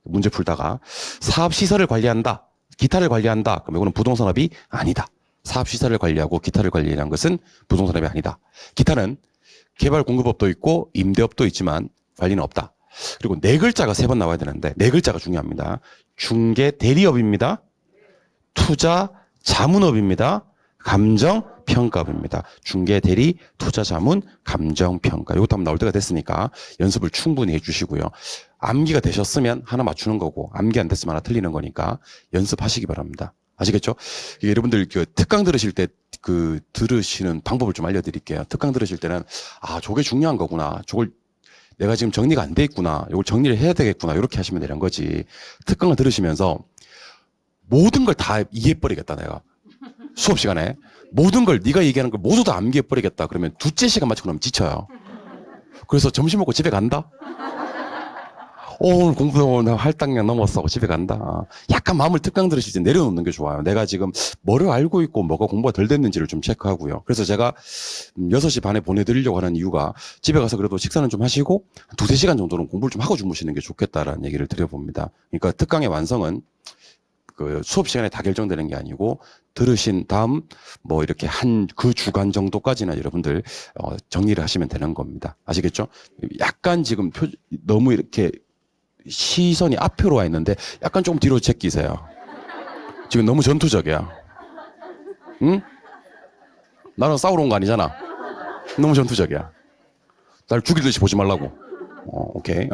문제 풀다가 사업시설을 관리한다, 기타를 관리한다. 그럼 이거는 부동산업이 아니다. 사업시설을 관리하고 기타를 관리하는 것은 부동산업이 아니다. 기타는 개발 공급업도 있고 임대업도 있지만 관리는 없다. 그리고 4글자가 3번 나와야 되는데 4글자가 중요합니다. 중개 대리업입니다. 투자 자문업입니다. 감정 평가업입니다. 중개 대리, 투자 자문, 감정 평가. 이것도 한번 나올 때가 됐으니까 연습을 충분히 해주시고요. 암기가 되셨으면 하나 맞추는 거고 암기 안 됐으면 하나 틀리는 거니까 연습하시기 바랍니다. 아시겠죠? 여러분들 특강 들으실 때 들으시는 방법을 좀 알려드릴게요. 특강 들으실 때는 저게 중요한 거구나. 저걸 내가 지금 정리가 안 돼 있구나. 이걸 정리를 해야 되겠구나. 이렇게 하시면 되는 거지. 특강을 들으시면서 모든 걸 다 이해해버리겠다 내가. 수업 시간에 모든 걸 네가 얘기하는 걸 모두 다 암기해버리겠다 그러면 둘째 시간 맞추고 나면 지쳐요. 그래서 점심 먹고 집에 간다. 오늘 공부 나 할당량 넘었어. 집에 간다. 약간 마음을 특강 들으실 때 내려놓는 게 좋아요. 내가 지금 뭐를 알고 있고 뭐가 공부가 덜 됐는지를 좀 체크하고요. 그래서 제가 6시 반에 보내드리려고 하는 이유가 집에 가서 그래도 식사는 좀 하시고 2-3시간 정도는 공부를 좀 하고 주무시는 게 좋겠다라는 얘기를 드려봅니다. 그러니까 특강의 완성은 수업 시간에 다 결정되는 게 아니고 들으신 다음 뭐 이렇게 그 주간 정도까지는 여러분들 정리를 하시면 되는 겁니다. 아시겠죠? 약간 지금 너무 이렇게 시선이 앞으로 와 있는데 약간 조금 뒤로 제끼세요. 지금 너무 전투적이야. 응? 나랑 싸우러 온 거 아니잖아. 너무 전투적이야. 날 죽이듯이 보지 말라고. 오케이.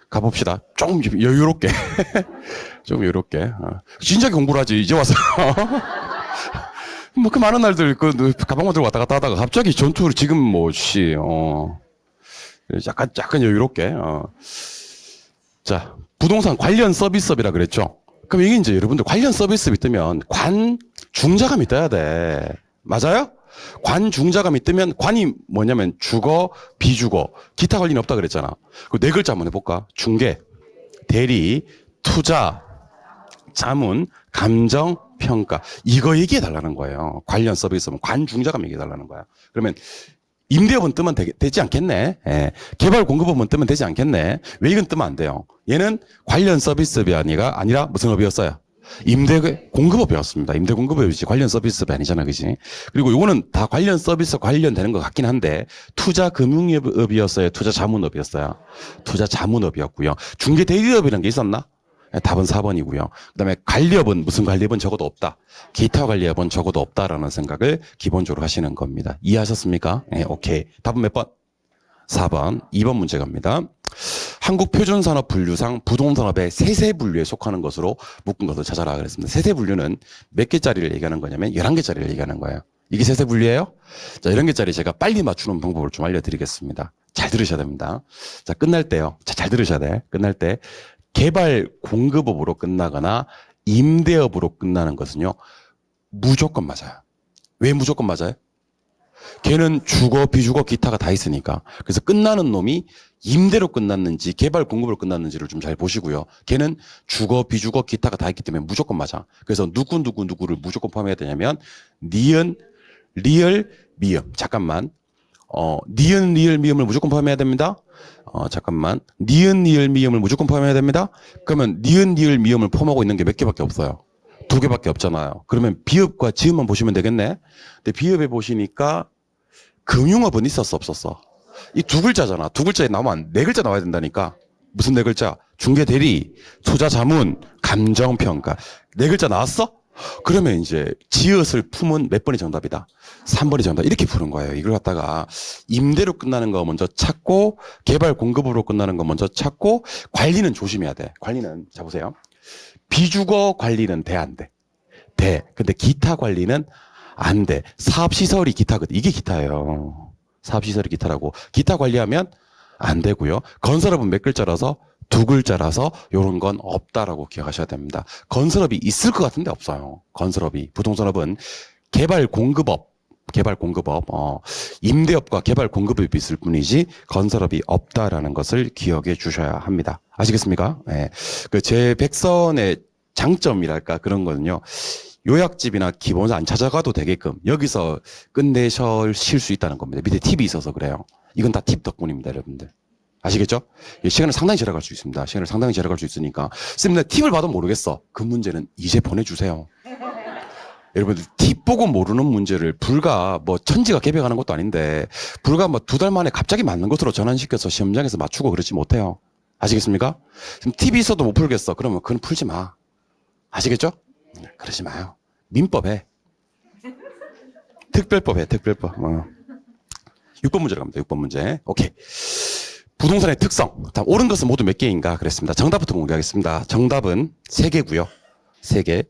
가봅시다. 조금 여유롭게. 좀 여유롭게. 진작에 공부를 하지, 이제 와서. 뭐, 많은 날들, 가방만 들고 왔다 갔다 하다가 갑자기 전투를 지금 약간 여유롭게. 자, 부동산 관련 서비스업이라 그랬죠? 그럼 이게 이제 여러분들 관련 서비스업이 뜨면 중자감이 떠야 돼. 맞아요? 중자감이 뜨면 관이 뭐냐면 주거, 비주거, 기타 관리는 없다 그랬잖아. 그 4글자 한번 해볼까? 중개, 대리, 투자, 자문, 감정, 평가. 이거 얘기해 달라는 거예요. 관련 서비스면 관중자가 얘기해 달라는 거야. 그러면 임대업은 뜨면 되지 않겠네. 예. 개발 공급업은 뜨면 되지 않겠네. 왜 이건 뜨면 안 돼요? 얘는 관련 서비스업이 아니라 무슨 업이었어요? 임대 공급업이었습니다. 임대 공급업이지 관련 서비스업이 아니잖아, 그지? 그리고 요거는 다 관련 서비스 관련되는 것 같긴 한데 투자 금융업이었어요, 투자 자문업이었어요. 투자 자문업이었고요. 중개 대리업이라는 게 있었나? 답은 4번이고요. 그다음에 관리업은 무슨 관리업은 적어도 없다. 기타 관리업은 적어도 없다라는 생각을 기본적으로 하시는 겁니다. 이해하셨습니까? 네, 오케이. 답은 몇 번? 4번. 2번 문제 갑니다. 한국표준산업분류상 부동산업의 세세 분류에 속하는 것으로 묶은 것을 찾아라 그랬습니다. 세세 분류는 몇 개짜리를 얘기하는 거냐면 11개짜리를 얘기하는 거예요. 이게 세세 분류예요? 자, 11개짜리 제가 빨리 맞추는 방법을 좀 알려드리겠습니다. 잘 들으셔야 됩니다. 자, 끝날 때요. 자, 잘 들으셔야 돼. 끝날 때 개발 공급업으로 끝나거나 임대업으로 끝나는 것은요, 무조건 맞아요. 왜 무조건 맞아요? 걔는 주거, 비주거, 기타가 다 있으니까. 그래서 끝나는 놈이 임대로 끝났는지 개발 공급으로 끝났는지를 좀 잘 보시고요. 걔는 주거, 비주거, 기타가 다 있기 때문에 무조건 맞아. 그래서 누구를 무조건 포함해야 되냐면 니은, 리을, 미음. 잠깐만. 니은, 리을, 미음을 무조건 포함해야 됩니다. 잠깐만. 니은, 리을, 미음을 무조건 포함해야 됩니다. 그러면 니은, 리을, 미음을 포함하고 있는 게 몇 개밖에 없어요. 2개밖에 없잖아요. 그러면 비읍과 지음만 보시면 되겠네. 근데 비읍에 보시니까 금융업은 있었어, 없었어? 이 2글자잖아. 2글자에 나오면 4글자 나와야 된다니까. 무슨 4글자? 중개대리, 투자자문, 감정평가. 4글자 나왔어? 그러면 이제 지읒을 품은 몇 번이 정답이다? 3번이 정답. 이렇게 푸는 거예요. 이걸 갖다가 임대로 끝나는 거 먼저 찾고 개발 공급으로 끝나는 거 먼저 찾고 관리는 조심해야 돼. 관리는 자 보세요. 비주거 관리는 돼, 안 돼? 돼. 근데 기타 관리는 안 돼. 사업시설이 기타거든. 이게 기타예요. 사업시설이 기타라고. 기타 관리하면 안 되고요. 건설업은 몇 글자라서 2글자라서 요런 건 없다라고 기억하셔야 됩니다. 건설업이 있을 것 같은데 없어요. 건설업이. 부동산업은 개발 공급업, 임대업과 개발 공급업이 있을 뿐이지 건설업이 없다라는 것을 기억해 주셔야 합니다. 아시겠습니까? 네. 제 백선의 장점이랄까 그런 거는요. 요약집이나 기본서 안 찾아가도 되게끔 여기서 끝내실 수 있다는 겁니다. 밑에 팁이 있어서 그래요. 이건 다 팁 덕분입니다, 여러분들. 아시겠죠? 시간을 상당히 절약할 수 있습니다. 시간을 상당히 절약할 수 있으니까. 쌤, 내가 팁을 받으면 모르겠어. 그 문제는 이제 보내주세요. 여러분들 팁 보고 모르는 문제를 불과 뭐 천지가 개벽하는 것도 아닌데 불과 뭐 2달 만에 갑자기 맞는 것으로 전환시켜서 시험장에서 맞추고 그러지 못해요. 아시겠습니까? 지금 팁이 있어도 못 풀겠어. 그러면 그건 풀지 마. 아시겠죠? 그러지 마요. 민법에 특별법에 특별법. 6번 문제로 갑니다. 6번 문제. 오케이. 부동산의 특성. 다음 옳은 것은 모두 몇 개인가 그랬습니다. 정답부터 공개하겠습니다. 정답은 3개고요. 3개.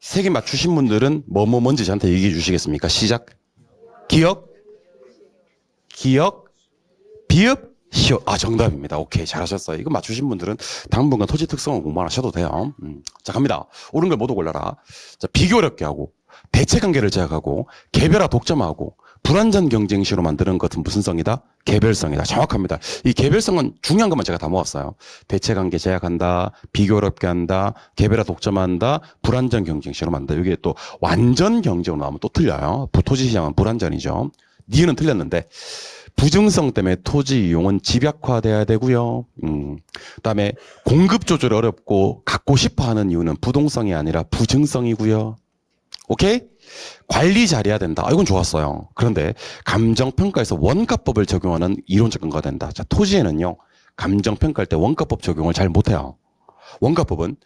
3개 맞추신 분들은 뭔지 저한테 얘기해 주시겠습니까? 시작. 기억, 비읍, 시옷. 정답입니다. 오케이. 잘하셨어요. 이거 맞추신 분들은 당분간 토지 특성을 공부 안 하셔도 돼요. 자, 갑니다. 옳은 걸 모두 골라라. 자, 비교 어렵게 하고, 대체 관계를 제약하고, 개별화 독점하고, 불완전 경쟁 시로 만드는 것은 무슨 성이다? 개별성이다. 정확합니다. 이 개별성은 중요한 것만 제가 다 모았어요. 대체 관계 제약한다, 비교 어렵게 한다, 개별화 독점한다, 불완전 경쟁 시로 만든다. 이게 또 완전 경쟁으로 나오면 또 틀려요. 토지 시장은 불완전이죠. 니은은 틀렸는데, 부증성 때문에 토지 이용은 집약화돼야 되고요. 그다음에 공급 조절이 어렵고 갖고 싶어하는 이유는 부동성이 아니라 부증성이고요. 오케이? 관리 잘해야 된다. 이건 좋았어요. 그런데 감정평가에서 원가법을 적용하는 이론적 근거가 된다. 자, 토지에는요. 감정평가할 때 원가법 적용을 잘 못해요. 원가법은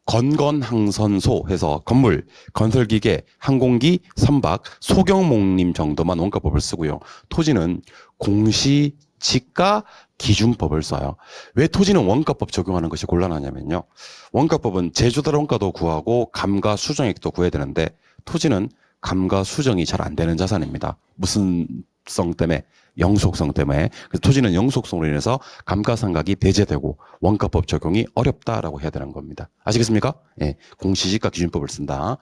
건건항선소 해서 건물, 건설기계, 항공기, 선박, 소경목림 정도만 원가법을 쓰고요. 토지는 공시, 지가, 기준법을 써요. 왜 토지는 원가법 적용하는 것이 곤란하냐면요. 원가법은 제조달 원가도 구하고 감가 수정액도 구해야 되는데 토지는 감가 수정이 잘 안 되는 자산입니다. 무슨 성 때문에? 영속성 때문에. 그래서 토지는 영속성으로 인해서 감가상각이 배제되고 원가법 적용이 어렵다라고 해야 되는 겁니다. 아시겠습니까? 예, 공시지가 기준법을 쓴다.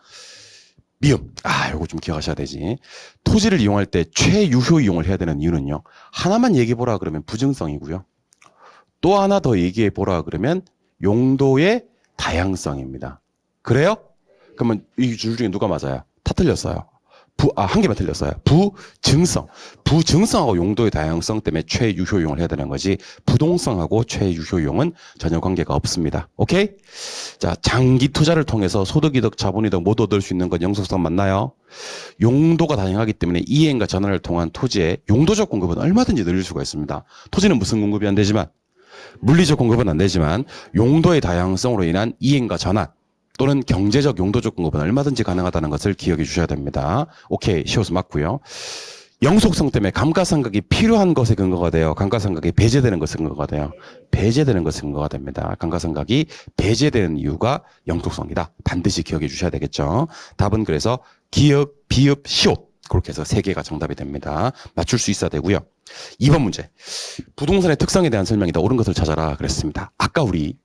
미음. 이거 좀 기억하셔야 되지. 토지를 이용할 때 최유효 이용을 해야 되는 이유는요. 하나만 얘기해보라 그러면 부증성이고요. 또 하나 더 얘기해보라 그러면 용도의 다양성입니다. 그래요? 그러면 이 줄 중에 누가 맞아요? 다 틀렸어요. 한 개만 틀렸어요. 부증성. 부증성하고 용도의 다양성 때문에 최유효용을 해야 되는 거지, 부동성하고 최유효용은 전혀 관계가 없습니다. 오케이? 자, 장기 투자를 통해서 소득이득, 자본이득 모두 얻을 수 있는 건 영속성 맞나요? 용도가 다양하기 때문에 이행과 전환을 통한 토지의 용도적 공급은 얼마든지 늘릴 수가 있습니다. 토지는 무슨 공급이 안 되지만, 물리적 공급은 안 되지만 용도의 다양성으로 인한 이행과 전환 또는 경제적 용도적 공급은 얼마든지 가능하다는 것을 기억해 주셔야 됩니다. 오케이, 쉬워서 맞고요. 영속성 때문에 감가상각이 필요한 것에 근거가 돼요. 감가상각이 배제되는 것에 근거가 돼요. 배제되는 것에 근거가 됩니다. 감가상각이 배제되는 이유가 영속성이다. 반드시 기억해 주셔야 되겠죠. 답은 그래서 기읍, 비읍, 시옷, 그렇게 해서 3개가 정답이 됩니다. 맞출 수 있어야 되고요. 2번 문제. 부동산의 특성에 대한 설명이다. 옳은 것을 찾아라 그랬습니다. 아까 우리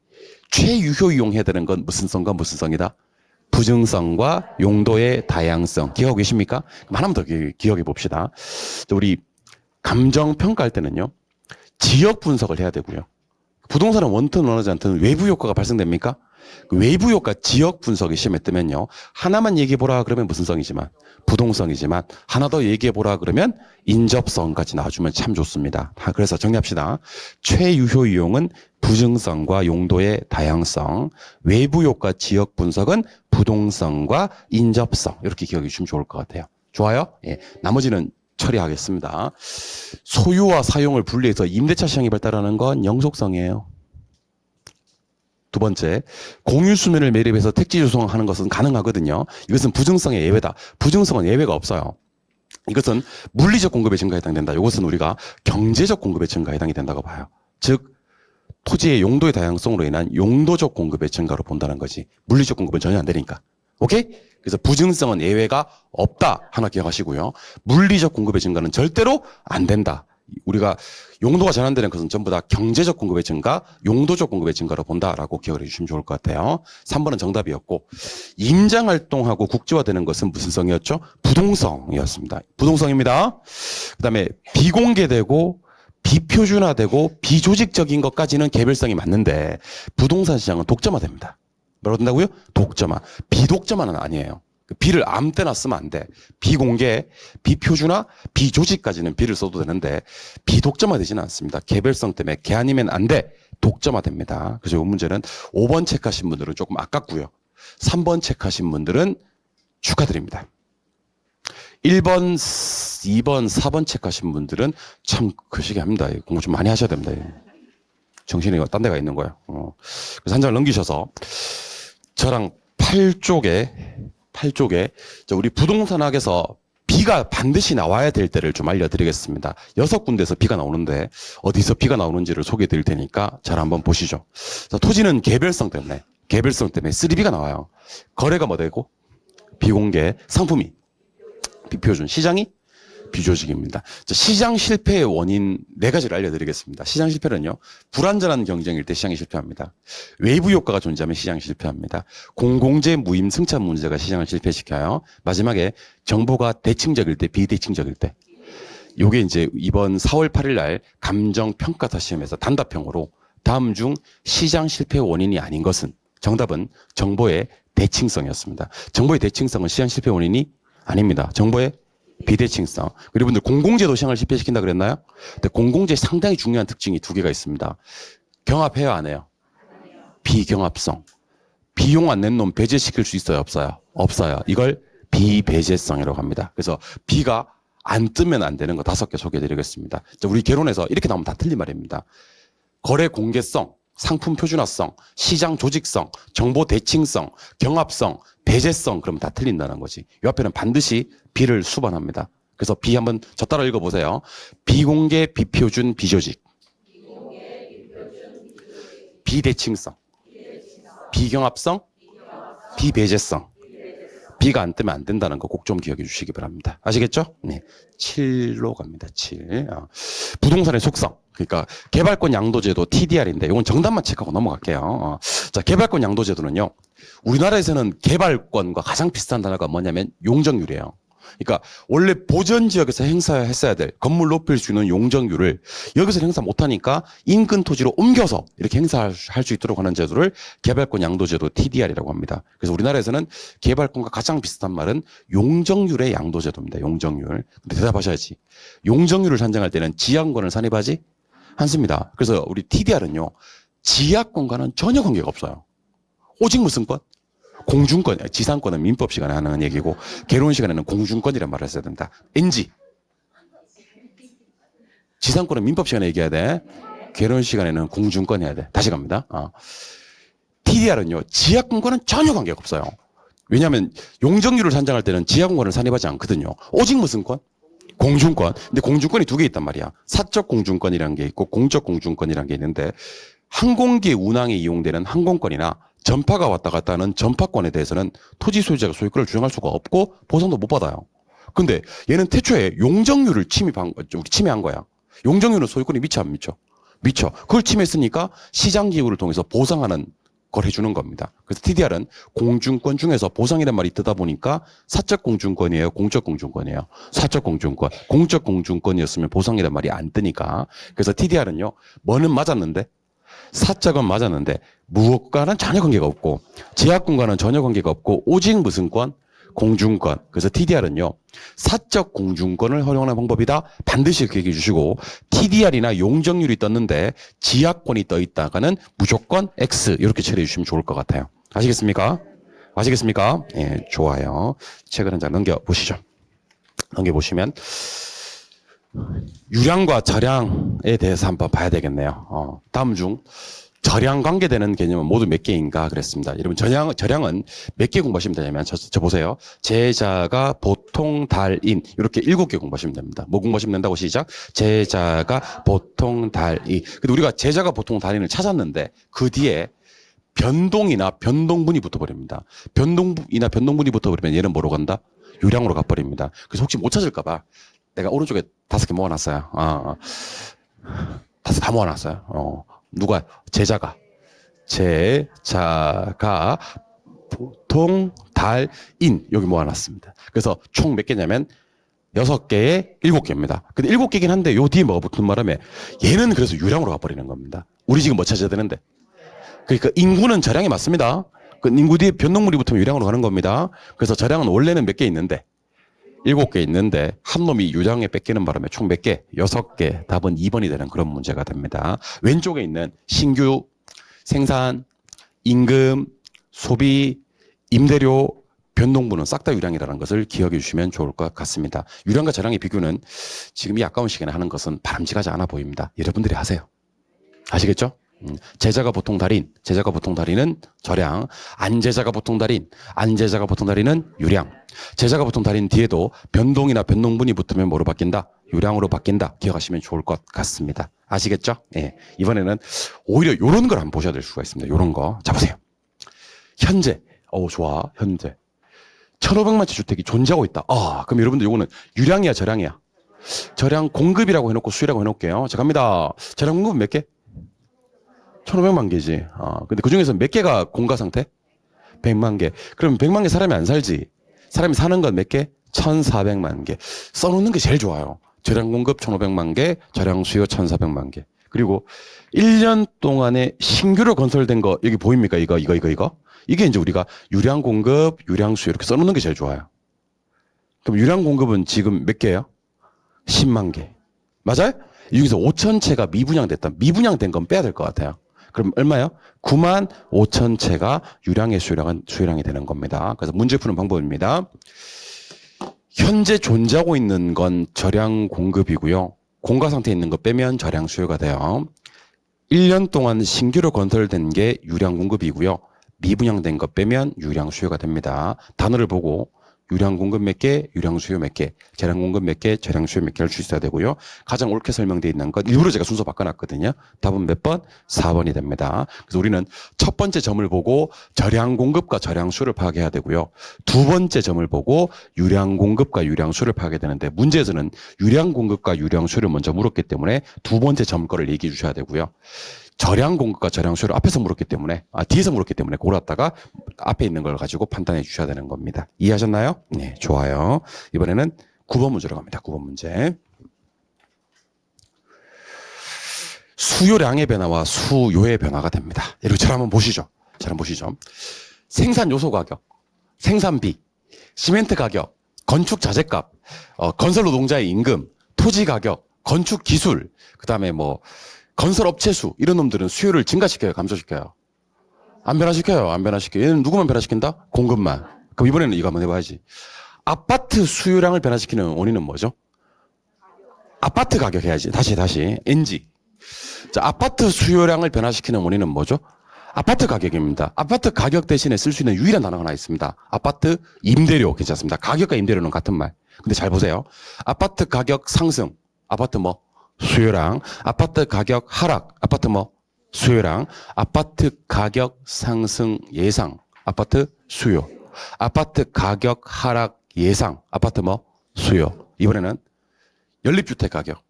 최유효 이용해야 되는 건 무슨 성과 무슨 성이다? 부증성과 용도의 다양성. 기억하고 계십니까? 하나만 더 기억해 봅시다. 우리 감정 평가할 때는요, 지역 분석을 해야 되고요. 부동산은 원튼 원하지 않든 외부 효과가 발생됩니까? 그 외부 효과 지역 분석이 시험에 뜨면요, 하나만 얘기해 보라 그러면 무슨 성이지만 부동성이지만, 하나 더 얘기해 보라 그러면 인접성까지 나와주면 참 좋습니다. 그래서 정리합시다. 최유효 이용은 부증성과 용도의 다양성, 외부 효과 지역 분석은 부동성과 인접성. 이렇게 기억해 주시면 좋을 것 같아요. 좋아요? 예. 나머지는 처리하겠습니다. 소유와 사용을 분리해서 임대차 시장이 발달하는 건 영속성이에요. 두 번째, 공유 수면을 매립해서 택지 조성하는 것은 가능하거든요. 이것은 부증성의 예외다. 부증성은 예외가 없어요. 이것은 물리적 공급의 증가에 해당된다. 이것은 우리가 경제적 공급의 증가에 해당이 된다고 봐요. 즉, 토지의 용도의 다양성으로 인한 용도적 공급의 증가로 본다는 거지. 물리적 공급은 전혀 안 되니까. 오케이? 그래서 부증성은 예외가 없다. 하나 기억하시고요. 물리적 공급의 증가는 절대로 안 된다. 우리가 용도가 전환되는 것은 전부 다 경제적 공급의 증가, 용도적 공급의 증가로 본다라고 기억을 해주시면 좋을 것 같아요. 3번은 정답이었고, 임장활동하고 국지화되는 것은 무슨 성이었죠? 부동성이었습니다. 부동성입니다. 그 다음에 비공개되고 비표준화되고 비조직적인 것까지는 개별성이 맞는데, 부동산 시장은 독점화됩니다. 뭐라고 된다고요? 독점화. 비독점화는 아니에요. 비를 아무 때나 쓰면 안 돼. 비공개, 비표준화, 비조직까지는 비를 써도 되는데 비독점화 되지는 않습니다. 개별성 때문에 개 아니면 안 돼. 독점화 됩니다. 그래서 이 문제는 5번 체크하신 분들은 조금 아깝고요. 3번 체크하신 분들은 축하드립니다. 1번, 2번, 4번 체크하신 분들은 참 거시기 합니다. 공부 좀 많이 하셔야 됩니다. 정신이 딴 데가 있는 거예요. 그래서 한 장을 넘기셔서 저랑 8쪽에 우리 부동산학에서 비가 반드시 나와야 될 때를 좀 알려드리겠습니다. 6군데에서 비가 나오는데 어디서 비가 나오는지를 소개해 드릴 테니까 잘 한번 보시죠. 자, 토지는 개별성 때문에 3B가 나와요. 거래가 뭐 되고? 비공개, 상품이 비표준, 시장이 비조직입니다. 시장 실패의 원인 4가지를 알려드리겠습니다. 시장 실패는요, 불안전한 경쟁일 때 시장이 실패합니다. 외부 효과가 존재하면 시장이 실패합니다. 공공재 무임 승차 문제가 시장을 실패시켜요. 마지막에 정보가 대칭적일 때, 비대칭적일 때. 요게 이제 이번 4월 8일 날 감정평가사 시험에서 단답형으로 다음 중 시장 실패의 원인이 아닌 것은, 정답은 정보의 대칭성이었습니다. 정보의 대칭성은 시장 실패 원인이 아닙니다. 정보의 비대칭성. 여러분들 공공재도 시장을 실패시킨다 그랬나요? 근데 공공재 상당히 중요한 특징이 2개가 있습니다. 경합해요, 안 해요? 비경합성. 비용 안 낸 놈 배제시킬 수 있어요, 없어요? 없어요. 이걸 비배제성이라고 합니다. 그래서 비가 안 뜨면 안 되는 거 5개 소개해드리겠습니다. 우리 개론에서 이렇게 나오면 다 틀린 말입니다. 거래 공개성, 상품 표준화성, 시장 조직성, 정보 대칭성, 경합성, 배제성, 그러면 다 틀린다는 거지. 이 앞에는 반드시 비를 수반합니다. 그래서 비 한번 저 따라 읽어보세요. 비공개, 비표준, 비조직. 비대칭성. 비경합성. 비배제성. 비가 안 뜨면 안 된다는 거 꼭 좀 기억해 주시기 바랍니다. 아시겠죠? 네. 7로 갑니다. 7. 부동산의 속성. 그러니까 개발권 양도제도 TDR인데 이건 정답만 체크하고 넘어갈게요. 자, 개발권 양도제도는요, 우리나라에서는 개발권과 가장 비슷한 단어가 뭐냐면 용적률이에요. 그러니까 원래 보전 지역에서 행사했어야 될 건물 높일 수 있는 용적률을 여기서 행사 못하니까 인근 토지로 옮겨서 이렇게 행사할 수 있도록 하는 제도를 개발권 양도제도 TDR이라고 합니다. 그래서 우리나라에서는 개발권과 가장 비슷한 말은 용적률의 양도제도입니다. 용적률. 근데 대답하셔야지. 용적률을 산정할 때는 지향권을 산입하지 않습니다. 그래서 우리 TDR은요. 지하권과는 전혀 관계가 없어요. 오직 무슨 권? 공중권, 지상권은 민법 시간에 하는 얘기고 개론 시간에는 공중권이란 말을 써야 된다. NG. 지상권은 민법 시간에 얘기해야 돼. 개론 시간에는 공중권 해야 돼. 다시 갑니다. TDR은요. 지하권과는 전혀 관계가 없어요. 왜냐하면 용적률을 산정할 때는 지하권을 산입하지 않거든요. 오직 무슨 권? 공중권. 근데 공중권이 두 개 있단 말이야. 사적 공중권이라는 게 있고 공적 공중권이라는 게 있는데 항공기 운항에 이용되는 항공권이나 전파가 왔다 갔다 하는 전파권에 대해서는 토지 소유자가 소유권을 주장할 수가 없고 보상도 못 받아요. 근데 얘는 태초에 용적률을 침해한 거야. 용적률은 소유권이 미쳐 안 미쳐? 미쳐. 그걸 침해했으니까 시장기구를 통해서 보상하는 걸 해주는 겁니다. 그래서 TDR은 공중권 중에서 보상이란 말이 뜨다 보니까 사적 공중권이에요? 공적 공중권이에요? 사적 공중권. 공적 공중권이었으면 보상이란 말이 안 뜨니까. 그래서 TDR은요. 뭐는 맞았는데 사적은 맞았는데 무엇과는 전혀 관계가 없고 제약권과는 전혀 관계가 없고 오직 무슨 권? 공중권. 그래서 TDR은요. 사적 공중권을 활용하는 방법이다. 반드시 이렇게 얘기해 주시고 TDR이나 용적률이 떴는데 지하권이 떠 있다가는 무조건 X 이렇게 처리해 주시면 좋을 것 같아요. 아시겠습니까? 아시겠습니까? 예, 좋아요. 책을 한 장 넘겨보시죠. 넘겨보시면 유량과 저량에 대해서 한번 봐야 되겠네요. 다음 중 저량 관계되는 개념은 모두 몇 개인가 그랬습니다. 여러분 저량은 몇 개 공부하시면 되냐면 저 보세요. 제자가 보통 달인 이렇게 7개 공부하시면 됩니다. 뭐 공부하시면 된다고 시작. 제자가 보통 달인. 근데 우리가 제자가 보통 달인을 찾았는데 그 뒤에 변동이나 변동분이 붙어버립니다. 변동이나 변동분이 붙어버리면 얘는 뭐로 간다? 유량으로 가버립니다. 그래서 혹시 못 찾을까 봐 내가 오른쪽에 5개 모아놨어요. 5 다 모아놨어요. 누가? 제자가 보통 달인 여기 모아놨습니다. 그래서 총 몇 개냐면 6개에 7개입니다. 근데 7개긴 한데 요 뒤에 뭐가 붙은 바람에 얘는 그래서 유량으로 가버리는 겁니다. 우리 지금 뭐 찾아야 되는데? 그러니까 인구는 저량이 맞습니다. 그 인구 뒤에 변동물이 붙으면 유량으로 가는 겁니다. 그래서 저량은 원래는 몇 개 있는데 7개 있는데 한 놈이 유량에 뺏기는 바람에 총 몇 개? 6개. 답은 2번이 되는 그런 문제가 됩니다. 왼쪽에 있는 신규, 생산, 임금, 소비, 임대료, 변동분은 싹 다 유량이라는 것을 기억해 주시면 좋을 것 같습니다. 유량과 저량의 비교는 지금 이 아까운 시간에 하는 것은 바람직하지 않아 보입니다. 여러분들이 하세요. 아시겠죠? 제자가 보통 달인, 제자가 보통 달인은 저량, 안제자가 보통 달인, 안제자가 보통 달인은 유량. 제자가 보통 달인 뒤에도 변동이나 변동분이 붙으면 뭐로 바뀐다? 유량으로 바뀐다. 기억하시면 좋을 것 같습니다. 아시겠죠? 예. 이번에는 오히려 이런 걸 한번 보셔야 될 수가 있습니다. 이런 거. 자, 보세요. 현재. 좋아. 현재. 1,500만 채 주택이 존재하고 있다. 그럼 여러분들 이거는 유량이야, 저량이야? 저량 공급이라고 해놓고 수요라고 해놓을게요. 자, 갑니다. 저량 공급은 몇 개? 1,500만 개지. 근데 그 중에서 몇 개가 공가 상태? 100만 개. 그럼 100만 개 사람이 안 살지. 사람이 사는 건 몇 개? 1,400만 개. 써놓는 게 제일 좋아요. 저량 공급 1,500만 개, 저량 수요 1,400만 개. 그리고 1년 동안에 신규로 건설된 거, 여기 보입니까? 이거. 이게 이제 우리가 유량 공급, 유량 수요 이렇게 써놓는 게 제일 좋아요. 그럼 유량 공급은 지금 몇 개예요? 10만 개. 맞아요? 여기서 5천 채가 미분양됐다. 미분양된 건 빼야 될 것 같아요. 그럼 얼마요? 9만 5천 채가 유량의 수요량이 되는 겁니다. 그래서 문제 푸는 방법입니다. 현재 존재하고 있는 건 저량 공급이고요. 공가 상태에 있는 거 빼면 저량 수요가 돼요. 1년 동안 신규로 건설된 게 유량 공급이고요. 미분양된 거 빼면 유량 수요가 됩니다. 단어를 보고 유량 공급 몇 개, 유량 수요 몇 개, 저량 공급 몇 개, 저량 수요 몇 개 할 수 있어야 되고요. 가장 옳게 설명되어 있는 것, 일부러 제가 순서 바꿔놨거든요. 답은 몇 번? 4번이 됩니다. 그래서 우리는 첫 번째 점을 보고 저량 공급과 저량 수를 파악해야 되고요. 두 번째 점을 보고 유량 공급과 유량 수를 파악해야 되는데 문제에서는 유량 공급과 유량 수를 먼저 물었기 때문에 두 번째 점 거를 얘기해 주셔야 되고요. 저량 공급과 저량 수요를 앞에서 물었기 때문에 뒤에서 물었기 때문에 골았다가 앞에 있는 걸 가지고 판단해 주셔야 되는 겁니다. 이해하셨나요? 네, 좋아요. 이번에는 9번 문제로 갑니다. 9번 문제. 수요량의 변화와 수요의 변화가 됩니다. 여러분 잘 한번 보시죠. 잘 한번 보시죠. 생산 요소 가격, 생산비, 시멘트 가격, 건축 자재값, 건설 노동자의 임금, 토지 가격, 건축 기술, 그다음에 뭐 건설 업체 수 이런 놈들은 수요를 증가시켜요, 감소시켜요? 안 변화시켜요, 안 변화시켜요. 얘는 누구만 변화시킨다? 공급만. 그럼 이번에는 이거 한번 해봐야지. 아파트 수요량을 변화시키는 원인은 뭐죠? 아파트 가격 해야지. 다시. NG. 자, 아파트 수요량을 변화시키는 원인은 뭐죠? 아파트 가격입니다. 아파트 가격 대신에 쓸 수 있는 유일한 단어가 하나 있습니다. 아파트 임대료 괜찮습니다. 가격과 임대료는 같은 말. 근데 잘 보세요. 아파트 가격 상승. 아파트 뭐? 수요량. 아파트 가격 하락. 아파트 뭐? 수요량. 아파트 가격 상승 예상. 아파트 수요. 아파트 가격 하락 예상. 아파트 뭐? 수요. 이번에는 연립주택 가격,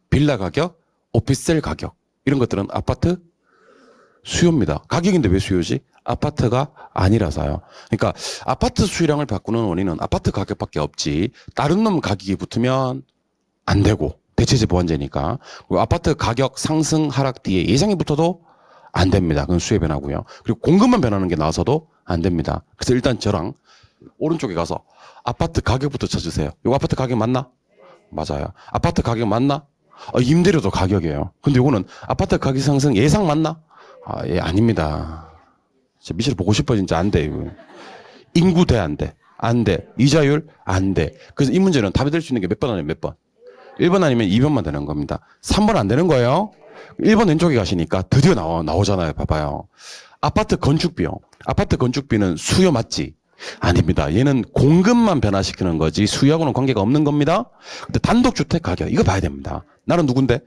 빌라 가격, 오피스텔 가격 이런 것들은 아파트 수요입니다. 가격인데 왜 수요지? 아파트가 아니라서요. 그러니까 아파트 수요량을 바꾸는 원인은 아파트 가격밖에 없지 다른 놈 가격이 붙으면 안 되고 대체재 보완제니까 그리고 아파트 가격 상승 하락 뒤에 예상이 붙어도 안 됩니다. 그건 수요 변화고요. 그리고 공급만 변하는 게 나와서도 안 됩니다. 그래서 일단 저랑 오른쪽에 가서 아파트 가격부터 쳐주세요. 이거 아파트 가격 맞나? 맞아요. 아파트 가격 맞나? 임대료도 가격이에요. 근데 이거는 아파트 가격 상승 예상 맞나? 예, 아닙니다. 진짜 미치를 보고 싶어 진짜 안 돼. 이거. 인구 돼, 안 돼? 안 돼. 이자율 안 돼. 그래서 이 문제는 답이 될 수 있는 게 몇 번 아니면 몇 번? 1번 아니면 2번만 되는 겁니다. 3번 안 되는 거예요. 1번 왼쪽에 가시니까 드디어 나오잖아요. 봐봐요. 아파트 건축 비용. 아파트 건축비는 수요 맞지? 아닙니다. 얘는 공급만 변화시키는 거지 수요하고는 관계가 없는 겁니다. 근데 단독주택 가격 이거 봐야 됩니다. 나는 누군데?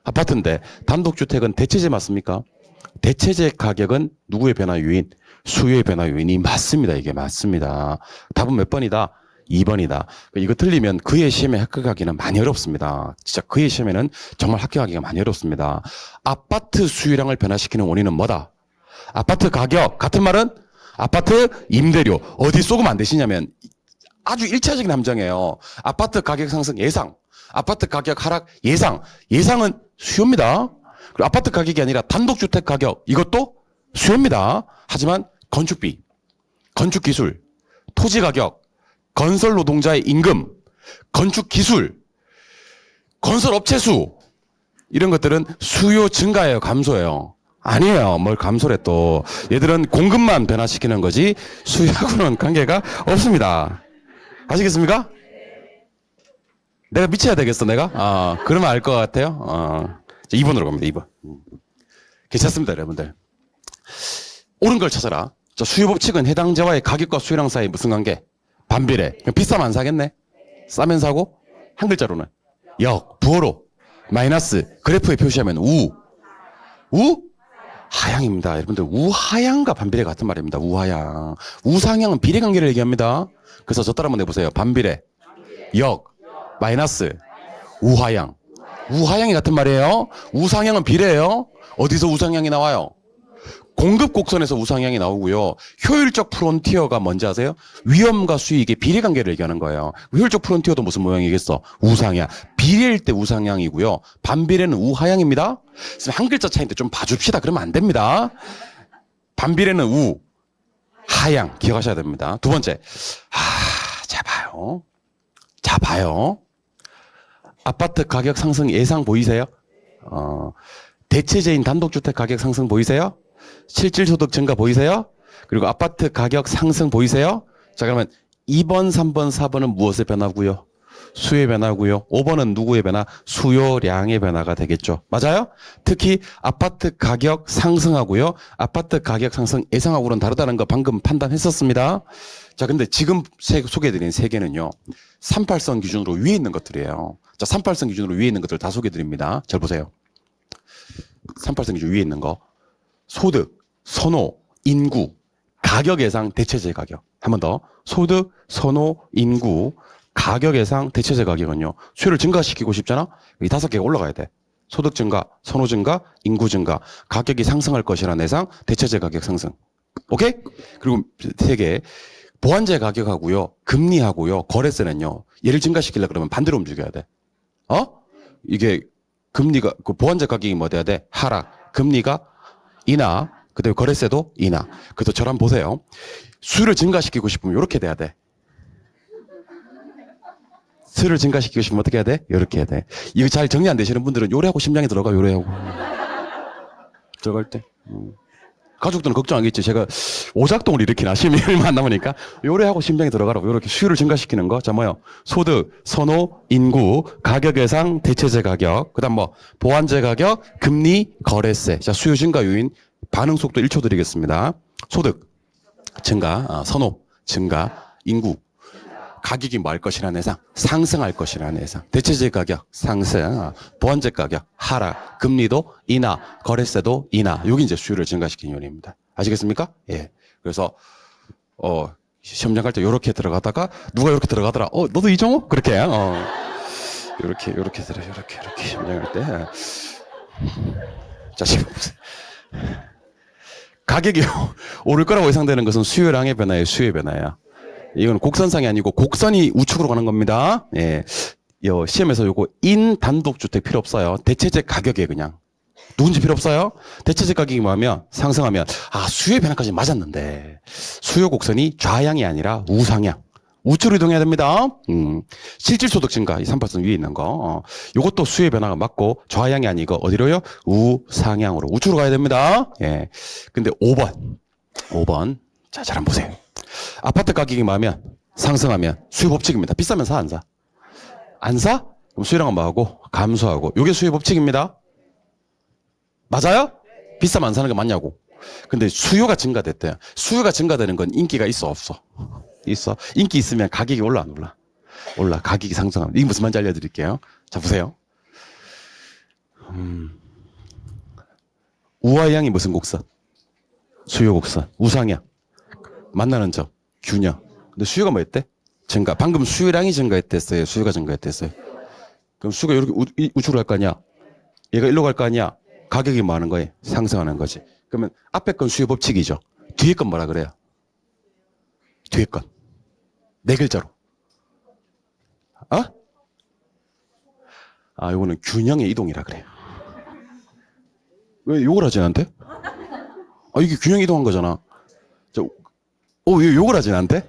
아파트인데 단독주택은 대체재 맞습니까? 대체재 가격은 누구의 변화 요인? 수요의 변화 요인이 맞습니다. 이게 맞습니다. 답은 몇 번이다? 2번이다. 이거 틀리면 그의 시험에 합격하기는 많이 어렵습니다. 진짜 그의 시험에는 정말 합격하기가 많이 어렵습니다. 아파트 수요량을 변화시키는 원인은 뭐다? 아파트 가격. 같은 말은 아파트 임대료. 어디 쏘으면 안 되시냐면 아주 일차적인 함정이에요. 아파트 가격 상승 예상. 아파트 가격 하락 예상. 예상은 수요입니다. 그리고 아파트 가격이 아니라 단독주택 가격 이것도 수요입니다. 하지만 건축비, 건축기술, 토지 가격, 건설 노동자의 임금, 건축기술, 건설 업체 수 이런 것들은 수요 증가예요, 감소예요? 아니에요. 뭘 감소래 또. 얘들은 공급만 변화시키는 거지 수요하고는 관계가 없습니다. 아시겠습니까? 내가 미쳐야 되겠어, 내가? 그러면 알 것 같아요. 2번으로 갑니다, 2번. 괜찮습니다, 여러분들. 옳은 걸 찾아라. 수요 법칙은 해당자와의 가격과 수요량 사이 무슨 관계? 반비례. 비싸면 안 사겠네? 싸면 사고? 한 글자로는 부호로 마이너스 그래프에 표시하면 우? 하향입니다. 여러분들 우하향과 반비례 같은 말입니다. 우하향. 우상향은 비례관계를 얘기합니다. 그래서 저 따라 한번 해보세요. 반비례, 마이너스, 우하향. 우하향이 같은 말이에요. 우상향은 비례예요. 어디서 우상향이 나와요? 공급 곡선에서 우상향이 나오고요. 효율적 프론티어가 뭔지 아세요? 위험과 수익의 비례관계를 얘기하는 거예요. 효율적 프론티어도 무슨 모양이겠어? 우상향. 비례일 때 우상향이고요. 반비례는 우하향입니다. 한 글자 차이인데 좀 봐줍시다. 그러면 안 됩니다. 반비례는 하향. 기억하셔야 됩니다. 두 번째. 자 봐요. 아파트 가격 상승 예상 보이세요? 대체재인 단독주택 가격 상승 보이세요? 실질소득 증가 보이세요? 그리고 아파트 가격 상승 보이세요? 자, 그러면 2번, 3번, 4번은 무엇의 변화고요? 수요의 변화고요. 5번은 누구의 변화? 수요량의 변화가 되겠죠. 맞아요? 특히 아파트 가격 상승하고요. 아파트 가격 상승 예상하고는 다르다는 거 방금 판단했었습니다. 자, 근데 지금 소개해드린 세 개는요. 38선 기준으로 위에 있는 것들이에요. 자, 38선 기준으로 위에 있는 것들 다 소개해드립니다. 잘 보세요. 38선 기준 위에 있는 거. 소득, 선호, 인구, 가격 예상, 대체재 가격. 한 번 더. 소득, 선호, 인구, 가격 예상, 대체재 가격은요. 수요를 증가시키고 싶잖아? 이 5개가 올라가야 돼. 소득 증가, 선호 증가, 인구 증가, 가격이 상승할 것이라는 예상, 대체재 가격 상승. 오케이? 그리고 세 개. 보완제 가격하고요, 금리하고요, 거래세는요, 얘를 증가시키려 그러면 반대로 움직여야 돼. 이게 금리가, 그 보완제 가격이 뭐 돼야 돼? 하락. 금리가 인하. 그다음에 거래세도 인하. 그래서 저랑 보세요. 수요를 증가시키고 싶으면 이렇게 돼야 돼. 수요를 증가시키고 싶으면 어떻게 해야 돼? 이렇게 해야 돼. 이거 잘 정리 안 되시는 분들은 요래하고 심장이 들어가, 요래하고. 들어갈 때. 가족들은 걱정하겠지. 제가 오작동을 일으키나 심이 얼마 안 남으니까 요래하고 심장이 들어가라고. 요렇게 수요를 증가시키는 거. 자, 뭐요? 소득, 선호, 인구, 가격 예상, 대체재 가격. 그다음 뭐 보완제 가격, 금리, 거래세. 자, 수요 증가 요인 반응 속도 1초 드리겠습니다. 소득 증가, 선호 증가, 인구 가격이 뭐 할 것이라는 예상, 상승할 것이라는 예상. 대체재 가격 상승, 보완제 가격 하락, 금리도 인하, 거래세도 인하. 여기 이제 수요를 증가시키는 요인입니다. 아시겠습니까? 예. 그래서 시험장 갈 때 이렇게 들어가다가 누가 이렇게 들어가더라. 너도 이정호? 그렇게 이렇게 들어, 이렇게 시험장 갈 때. 자, 지금 보세요. 가격이 오를 거라고 예상되는 것은 수요량의 변화예요, 수요의 변화야. 이건 곡선상이 아니고 곡선이 우측으로 가는 겁니다. 예. 시험에서 요거 인단독주택 필요 없어요. 대체재 가격에 그냥. 누군지 필요 없어요. 대체재 가격이 뭐하면 상승하면 수요의 변화까지 맞았는데 수요 곡선이 좌향이 아니라 우상향. 우측으로 이동해야 됩니다. 실질소득 증가, 이 3% 위에 있는 거. 요것도 수요의 변화가 맞고 좌향이 아니고 어디로요? 우상향으로. 우측으로 가야 됩니다. 예. 근데 5번. 자, 잘 한번 보세요. 아파트 가격이 뭐하면 상승하면 수요 법칙입니다. 비싸면 사, 안 사? 안 사? 그럼 수요량은 뭐하고? 감소하고. 요게 수요 법칙입니다. 맞아요? 비싸면 안 사는 게 맞냐고. 근데 수요가 증가됐대요. 수요가 증가되는 건 인기가 있어, 없어? 있어. 인기 있으면 가격이 올라, 안 올라? 올라. 가격이 상승합니다. 이게 무슨 말인지 알려드릴게요. 자, 보세요. 우하향이 무슨 곡선? 수요 곡선. 우상향. 만나는 점. 균형. 근데 수요가 뭐 했대? 증가. 방금 수요량이 증가했댔어요? 수요가 증가했댔어요? 그럼 수요가 이렇게 우측으로 갈 거 아니야? 얘가 일로 갈 거 아니야? 가격이 뭐 하는 거예요? 상승하는 거지. 그러면 앞에 건 수요 법칙이죠. 뒤에 건 뭐라 그래요? 뒤에 건. 네 글자로. 요거는 균형의 이동이라 그래요. 왜 욕을 하지 나한테? 이게 균형 이동한 거잖아. 왜 욕을 하지 나한테?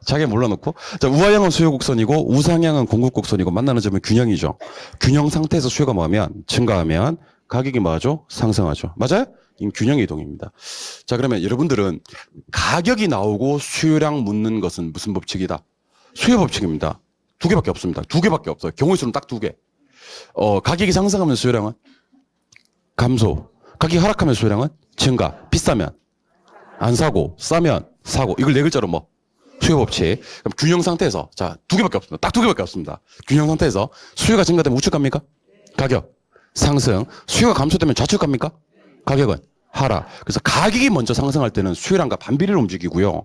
자기 몰라놓고. 자, 우하향은 수요 곡선이고 우상향은 공급 곡선이고 만나는 점은 균형이죠. 균형 상태에서 수요가 뭐하면 증가하면 가격이 뭐하죠? 상승하죠. 맞아요? 이 균형의 이동입니다. 자, 그러면 여러분들은 가격이 나오고 수요량 묻는 것은 무슨 법칙이다? 수요 법칙입니다. 두 개밖에 없습니다. 두 개밖에 없어요. 경우의 수는 딱 두 개. 가격이 상승하면 수요량은 감소. 가격이 하락하면 수요량은 증가. 비싸면 안 사고, 싸면 사고. 이걸 네 글자로 뭐? 수요 법칙. 그럼 균형 상태에서, 자, 두 개밖에 없습니다. 딱 두 개밖에 없습니다. 균형 상태에서 수요가 증가되면 우측 갑니까? 가격 상승. 수요가 감소되면 좌측 갑니까? 가격은 하락. 그래서 가격이 먼저 상승할 때는 수요량과 반비례로 움직이고요.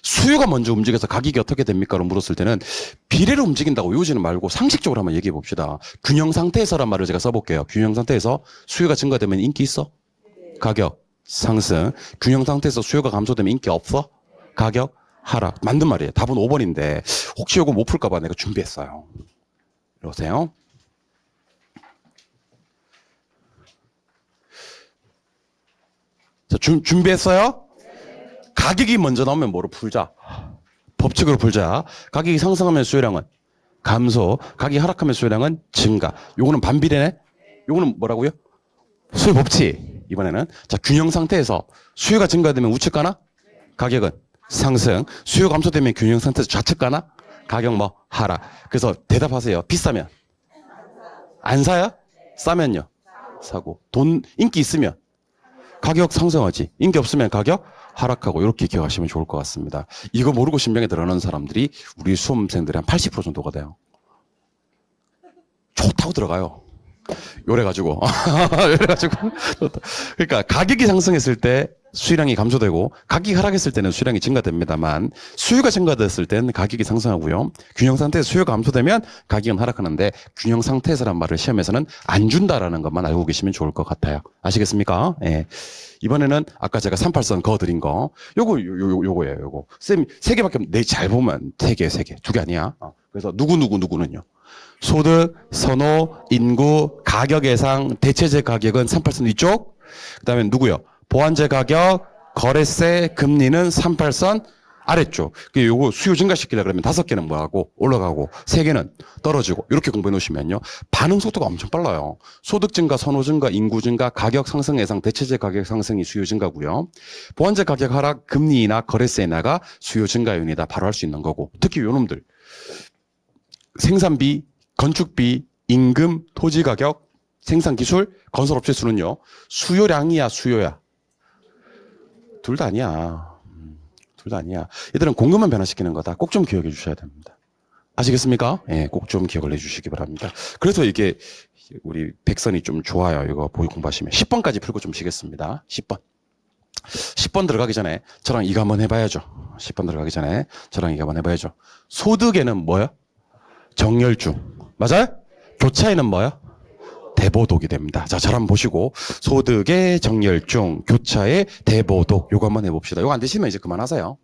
수요가 먼저 움직여서 가격이 어떻게 됩니까?로 물었을 때는 비례로 움직인다고 외우지는 말고 상식적으로 한번 얘기해 봅시다. 균형 상태에서란 말을 제가 써볼게요. 균형 상태에서 수요가 증가되면 인기 있어? 가격 상승. 균형 상태에서 수요가 감소되면 인기 없어? 가격 하락. 맞는 말이에요. 답은 5번인데 혹시 이거 못 풀까봐 내가 준비했어요. 이러세요. 자, 준비했어요? 가격이 먼저 나오면 뭐로 풀자? 법칙으로 풀자. 가격이 상승하면 수요량은 감소. 가격이 하락하면 수요량은 증가. 요거는 반비례네? 요거는 뭐라고요? 수요 법칙. 이번에는. 자, 균형 상태에서 수요가 증가되면 우측 가나? 가격은 상승. 수요 감소되면 균형 상태에서 좌측 가나? 가격 뭐? 하락. 그래서 대답하세요. 비싸면? 안 사요? 싸면요? 사고. 인기 있으면? 가격 상승하지. 인기 없으면 가격 하락하고 이렇게 기억하시면 좋을 것 같습니다. 이거 모르고 신병에 들어가는 사람들이 우리 수험생들의 한 80% 정도가 돼요. 좋다고 들어가요. 요래가지고. 그러니까 가격이 상승했을 때 수요량이 감소되고 가격이 하락했을 때는 수요량이 증가됩니다만 수요가 증가됐을 때는 가격이 상승하고요. 균형 상태에서 수요가 감소되면 가격은 하락하는데 균형 상태에서란 말을 시험에서는 안 준다라는 것만 알고 계시면 좋을 것 같아요. 아시겠습니까? 예. 이번에는 아까 제가 38선 그어드린 거 요거예요. 요거. 쌤 세 개밖에 없는데 잘 보면 세 개. 두 개 아니야. 그래서 누구는요. 소득, 선호, 인구, 가격 예상, 대체재 가격은 38선 위쪽. 그다음에 누구요? 보완재 가격, 거래세, 금리는 38선 아래쪽. 요거 수요 증가시키려 그러면 5개는 뭐하고 올라가고 3개는 떨어지고 이렇게 공부해 놓으시면요. 반응 속도가 엄청 빨라요. 소득 증가, 선호 증가, 인구 증가, 가격 상승 예상, 대체재 가격 상승이 수요 증가고요. 보완재 가격 하락, 금리 나 거래세 인하가 수요 증가 요인이다. 바로 할 수 있는 거고. 특히 요놈들. 생산비, 건축비, 임금, 토지 가격, 생산 기술, 건설업체 수는요. 수요량이야, 수요야. 둘 다 아니야. 둘 다 아니야. 얘들은 공급만 변화시키는 거다. 꼭 좀 기억해 주셔야 됩니다. 아시겠습니까? 예, 꼭 좀 기억을 해 주시기 바랍니다. 그래서 이게 우리 백선이 좀 좋아요. 이거 보기 공부하시면. 10번까지 풀고 좀 쉬겠습니다. 10번. 10번 들어가기 전에 저랑 이거 한번 해봐야죠. 10번 들어가기 전에 저랑 이거 한번 해봐야죠. 소득에는 뭐야? 정렬중. 맞아요? 교차에는 뭐야? 대보독이 됩니다. 자, 잘 한번 보시고 소득의 정렬중, 교차의 대보독 요거 한번 해봅시다. 요거 안 되시면 이제 그만하세요.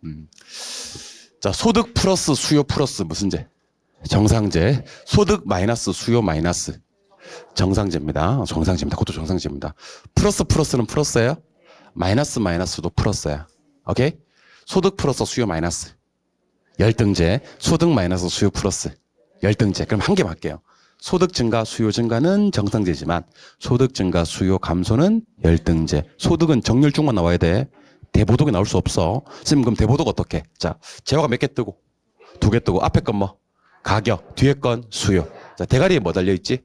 자, 소득 플러스 수요 플러스 무슨 제? 정상제. 소득 마이너스 수요 마이너스 정상제입니다. 정상제입니다. 그것도 정상제입니다. 플러스는 플러스예요. 마이너스도 플러스야. 오케이? 소득 플러스 수요 마이너스 열등제. 소득 마이너스 수요 플러스 열등제. 그럼 한 개 맞게요. 소득 증가, 수요 증가는 정상제지만 소득 증가, 수요 감소는 열등제. 소득은 정렬중만 나와야 돼. 대보독이 나올 수 없어. 선생님 그럼 대보독 어떻게? 자, 재화가 몇 개 뜨고 2개 뜨고 앞에 건 뭐? 가격, 뒤에 건 수요. 자, 대가리에 뭐 달려있지?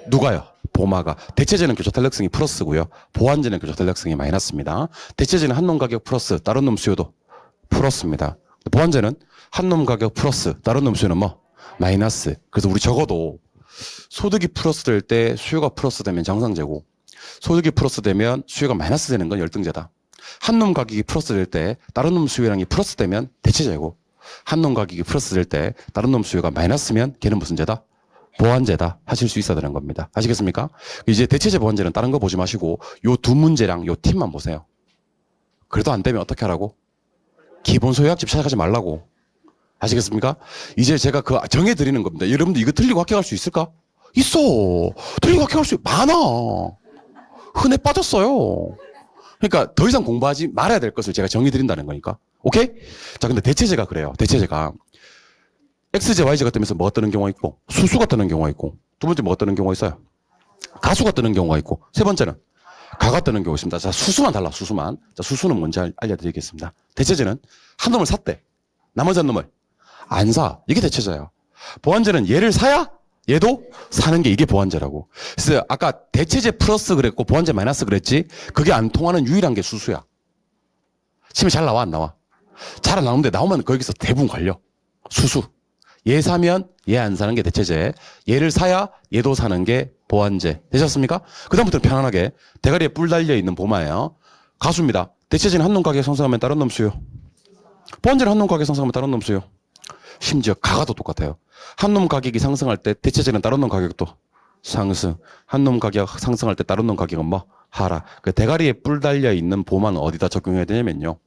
누가요? 보마가. 대체제는 교차 탄력성이 플러스고요. 보완제는 교차 탄력성이 마이너스입니다. 대체제는 한 놈 가격 플러스 다른 놈 수요도 플러스입니다. 보완제는 한 놈 가격 플러스 다른 놈 수요는 뭐? 마이너스. 그래서 우리 적어도 소득이 플러스 될 때 수요가 플러스 되면 정상제고 소득이 플러스 되면 수요가 마이너스 되는 건 열등제다. 한 놈 가격이 플러스 될 때 다른 놈 수요량이 플러스 되면 대체제고 한 놈 가격이 플러스 될 때 다른 놈 수요가 마이너스면 걔는 무슨 제다? 보완제다 하실 수 있어야 되는 겁니다. 아시겠습니까? 이제 대체제 보완제는 다른 거 보지 마시고 요 두 문제랑 요 팀만 보세요. 그래도 안 되면 어떻게 하라고? 기본 소요학집 찾아가지 말라고. 아시겠습니까? 이제 제가 그 정해드리는 겁니다. 여러분들 이거 틀리고 합격할 수 있을까? 있어. 틀리고 합격할 수 많아. 흔해 빠졌어요. 그러니까 더 이상 공부하지 말아야 될 것을 제가 정해드린다는 거니까. 오케이? 자, 근데 대체제가 그래요. 대체제가. XJ, YJ가 뜨면서 뭐가 뜨는 경우가 있고, 수수가 뜨는 경우가 있고, 두 번째 뭐가 뜨는 경우가 있어요? 가수가 뜨는 경우가 있고, 세 번째는 가가 뜨는 경우가 있습니다. 자, 수수만 달라, 수수만. 자, 수수는 뭔지 알려드리겠습니다. 대체제는 한 놈을 샀대. 나머지 한 놈을 안 사. 이게 대체제야. 보완제는 얘를 사야 얘도 사는 게 이게 보완제라고. 그래서 아까 대체제 플러스 그랬고 보완제 마이너스 그랬지. 그게 안 통하는 유일한 게 수수야. 치면 잘 나와 안 나와? 잘 안 나오는데 나오면 거기서 대부분 걸려. 수수. 얘 사면 얘 안 사는 게 대체제. 얘를 사야 얘도 사는 게 보완제. 되셨습니까? 그 다음부터는 편안하게 대가리에 뿔 달려 있는 보마예요. 가수입니다. 대체제는 한 놈 가격 상승하면 다른 놈 수요. 보완제는 한 놈 가격 상승하면 다른 놈 수요. 심지어 가가도 똑같아요. 한 놈 가격이 상승할 때 대체제는 다른 놈 가격도 상승. 한 놈 가격 상승할 때 다른 놈 가격은 뭐? 하락. 그 대가리에 뿔 달려 있는 보마는 어디다 적용해야 되냐면요.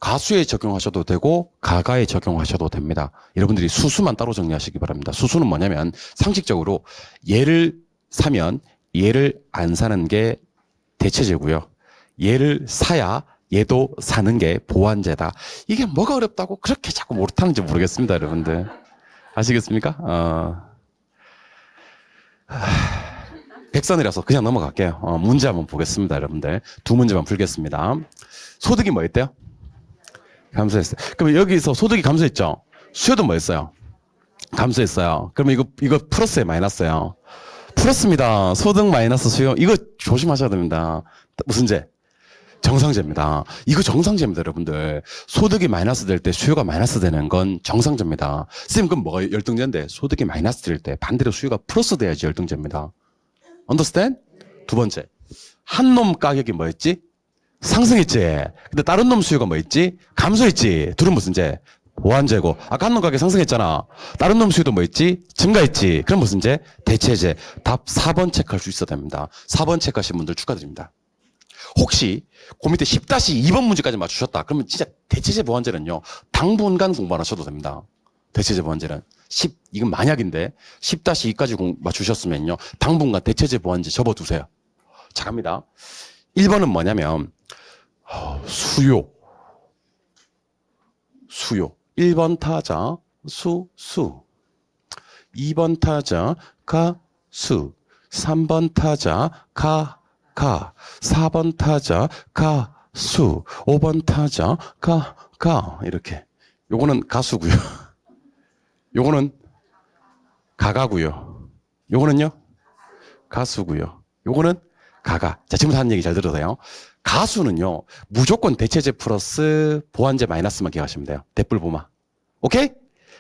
가수에 적용하셔도 되고 가가에 적용하셔도 됩니다. 여러분들이 수수만 따로 정리하시기 바랍니다. 수수는 뭐냐면 상식적으로 얘를 사면 얘를 안 사는 게 대체제고요. 얘를 사야 얘도 사는 게 보완제다. 이게 뭐가 어렵다고 그렇게 자꾸 못하는지 모르겠습니다, 여러분들. 아시겠습니까? 백선이라서 그냥 넘어갈게요. 문제 한번 보겠습니다, 여러분들. 두 문제만 풀겠습니다. 소득이 뭐였대요? 감소했어요. 그럼 여기서 소득이 감소했죠? 수요도 뭐였어요? 감소했어요. 그러면 이거 플러스에 마이너스예요. 플러스입니다. 소득 마이너스 수요. 이거 조심하셔야 됩니다. 무슨 제? 정상제입니다. 이거 정상제입니다, 여러분들. 소득이 마이너스 될 때 수요가 마이너스 되는 건 정상제입니다. 선생님, 그럼 뭐가 열등제인데? 소득이 마이너스 될 때 반대로 수요가 플러스 돼야지 열등제입니다. understand? 두 번째. 한 놈 가격이 뭐였지? 상승했지. 근데 다른 놈 수요가 뭐 있지? 감소했지. 둘은 무슨 제? 보완제고. 아까 한 놈 가격 상승했잖아. 다른 놈 수요도 뭐 있지? 증가했지. 그럼 무슨 제? 대체제. 답 4번 체크할 수 있어야 됩니다. 4번 체크하신 분들 축하드립니다. 혹시 그 밑에 10-2번 문제까지 맞추셨다. 그러면 진짜 대체제 보완제는요. 당분간 공부 안 하셔도 됩니다. 대체제 보완제는. 이건 만약인데 10-2까지 맞추셨으면요. 당분간 대체제 보완제 접어두세요. 자, 갑니다. 1번은 뭐냐면 수요. 1번 타자 수. 2번 타자 가수. 3번 타자 가. 4번 타자 가수. 5번 타자 가. 이렇게. 요거는 가수고요. 요거는 가가고요. 요거는요? 가수고요. 요거는 가가. 자, 지금 하는 얘기 잘 들으세요. 가수는요, 무조건 대체제 플러스 보완제 마이너스만 기억하시면 돼요. 대뿔보마. 오케이?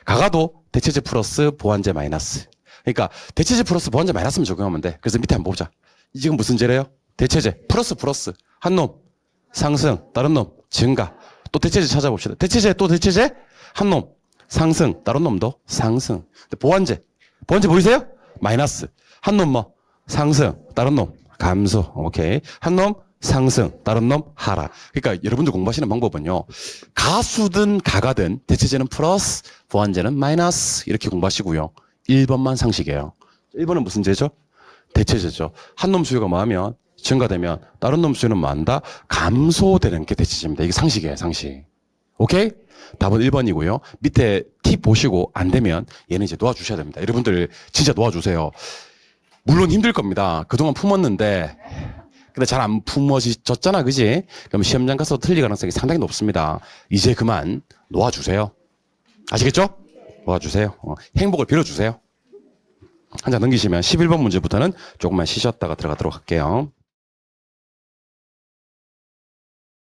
가가도 대체제 플러스 보완제 마이너스. 그러니까 대체제 플러스 보완제 마이너스만 적용하면 돼. 그래서 밑에 한번 보자. 지금 무슨 제래요? 대체제 플러스. 한 놈 상승, 다른 놈 증가. 또 대체제 찾아봅시다. 대체제 또 대체제 한 놈 상승, 다른 놈도 상승. 보완제 보이세요? 마이너스. 한 놈 뭐? 상승, 다른 놈 감소. 오케이. 한 놈 상승, 다른 놈 하락. 그러니까 여러분들 공부하시는 방법은요. 가수든 가가든 대체제는 플러스, 보완제는 마이너스 이렇게 공부하시고요. 1번만 상식이에요. 1번은 무슨 제죠? 대체제죠. 한 놈 수요가 뭐하면 증가되면 다른 놈 수요는 뭐한다? 감소되는 게 대체제입니다. 이게 상식이에요. 상식. 오케이? 답은 1번이고요. 밑에 팁 보시고 안 되면 얘는 이제 놓아주셔야 됩니다. 여러분들 진짜 놓아주세요. 물론 힘들 겁니다. 그동안 품었는데 근데 잘 안 품어졌잖아. 그지? 그럼 시험장 가서 틀릴 가능성이 상당히 높습니다. 이제 그만 놓아주세요. 아시겠죠? 놓아주세요. 행복을 빌어주세요. 한 장 넘기시면 11번 문제부터는 조금만 쉬셨다가 들어가도록 할게요.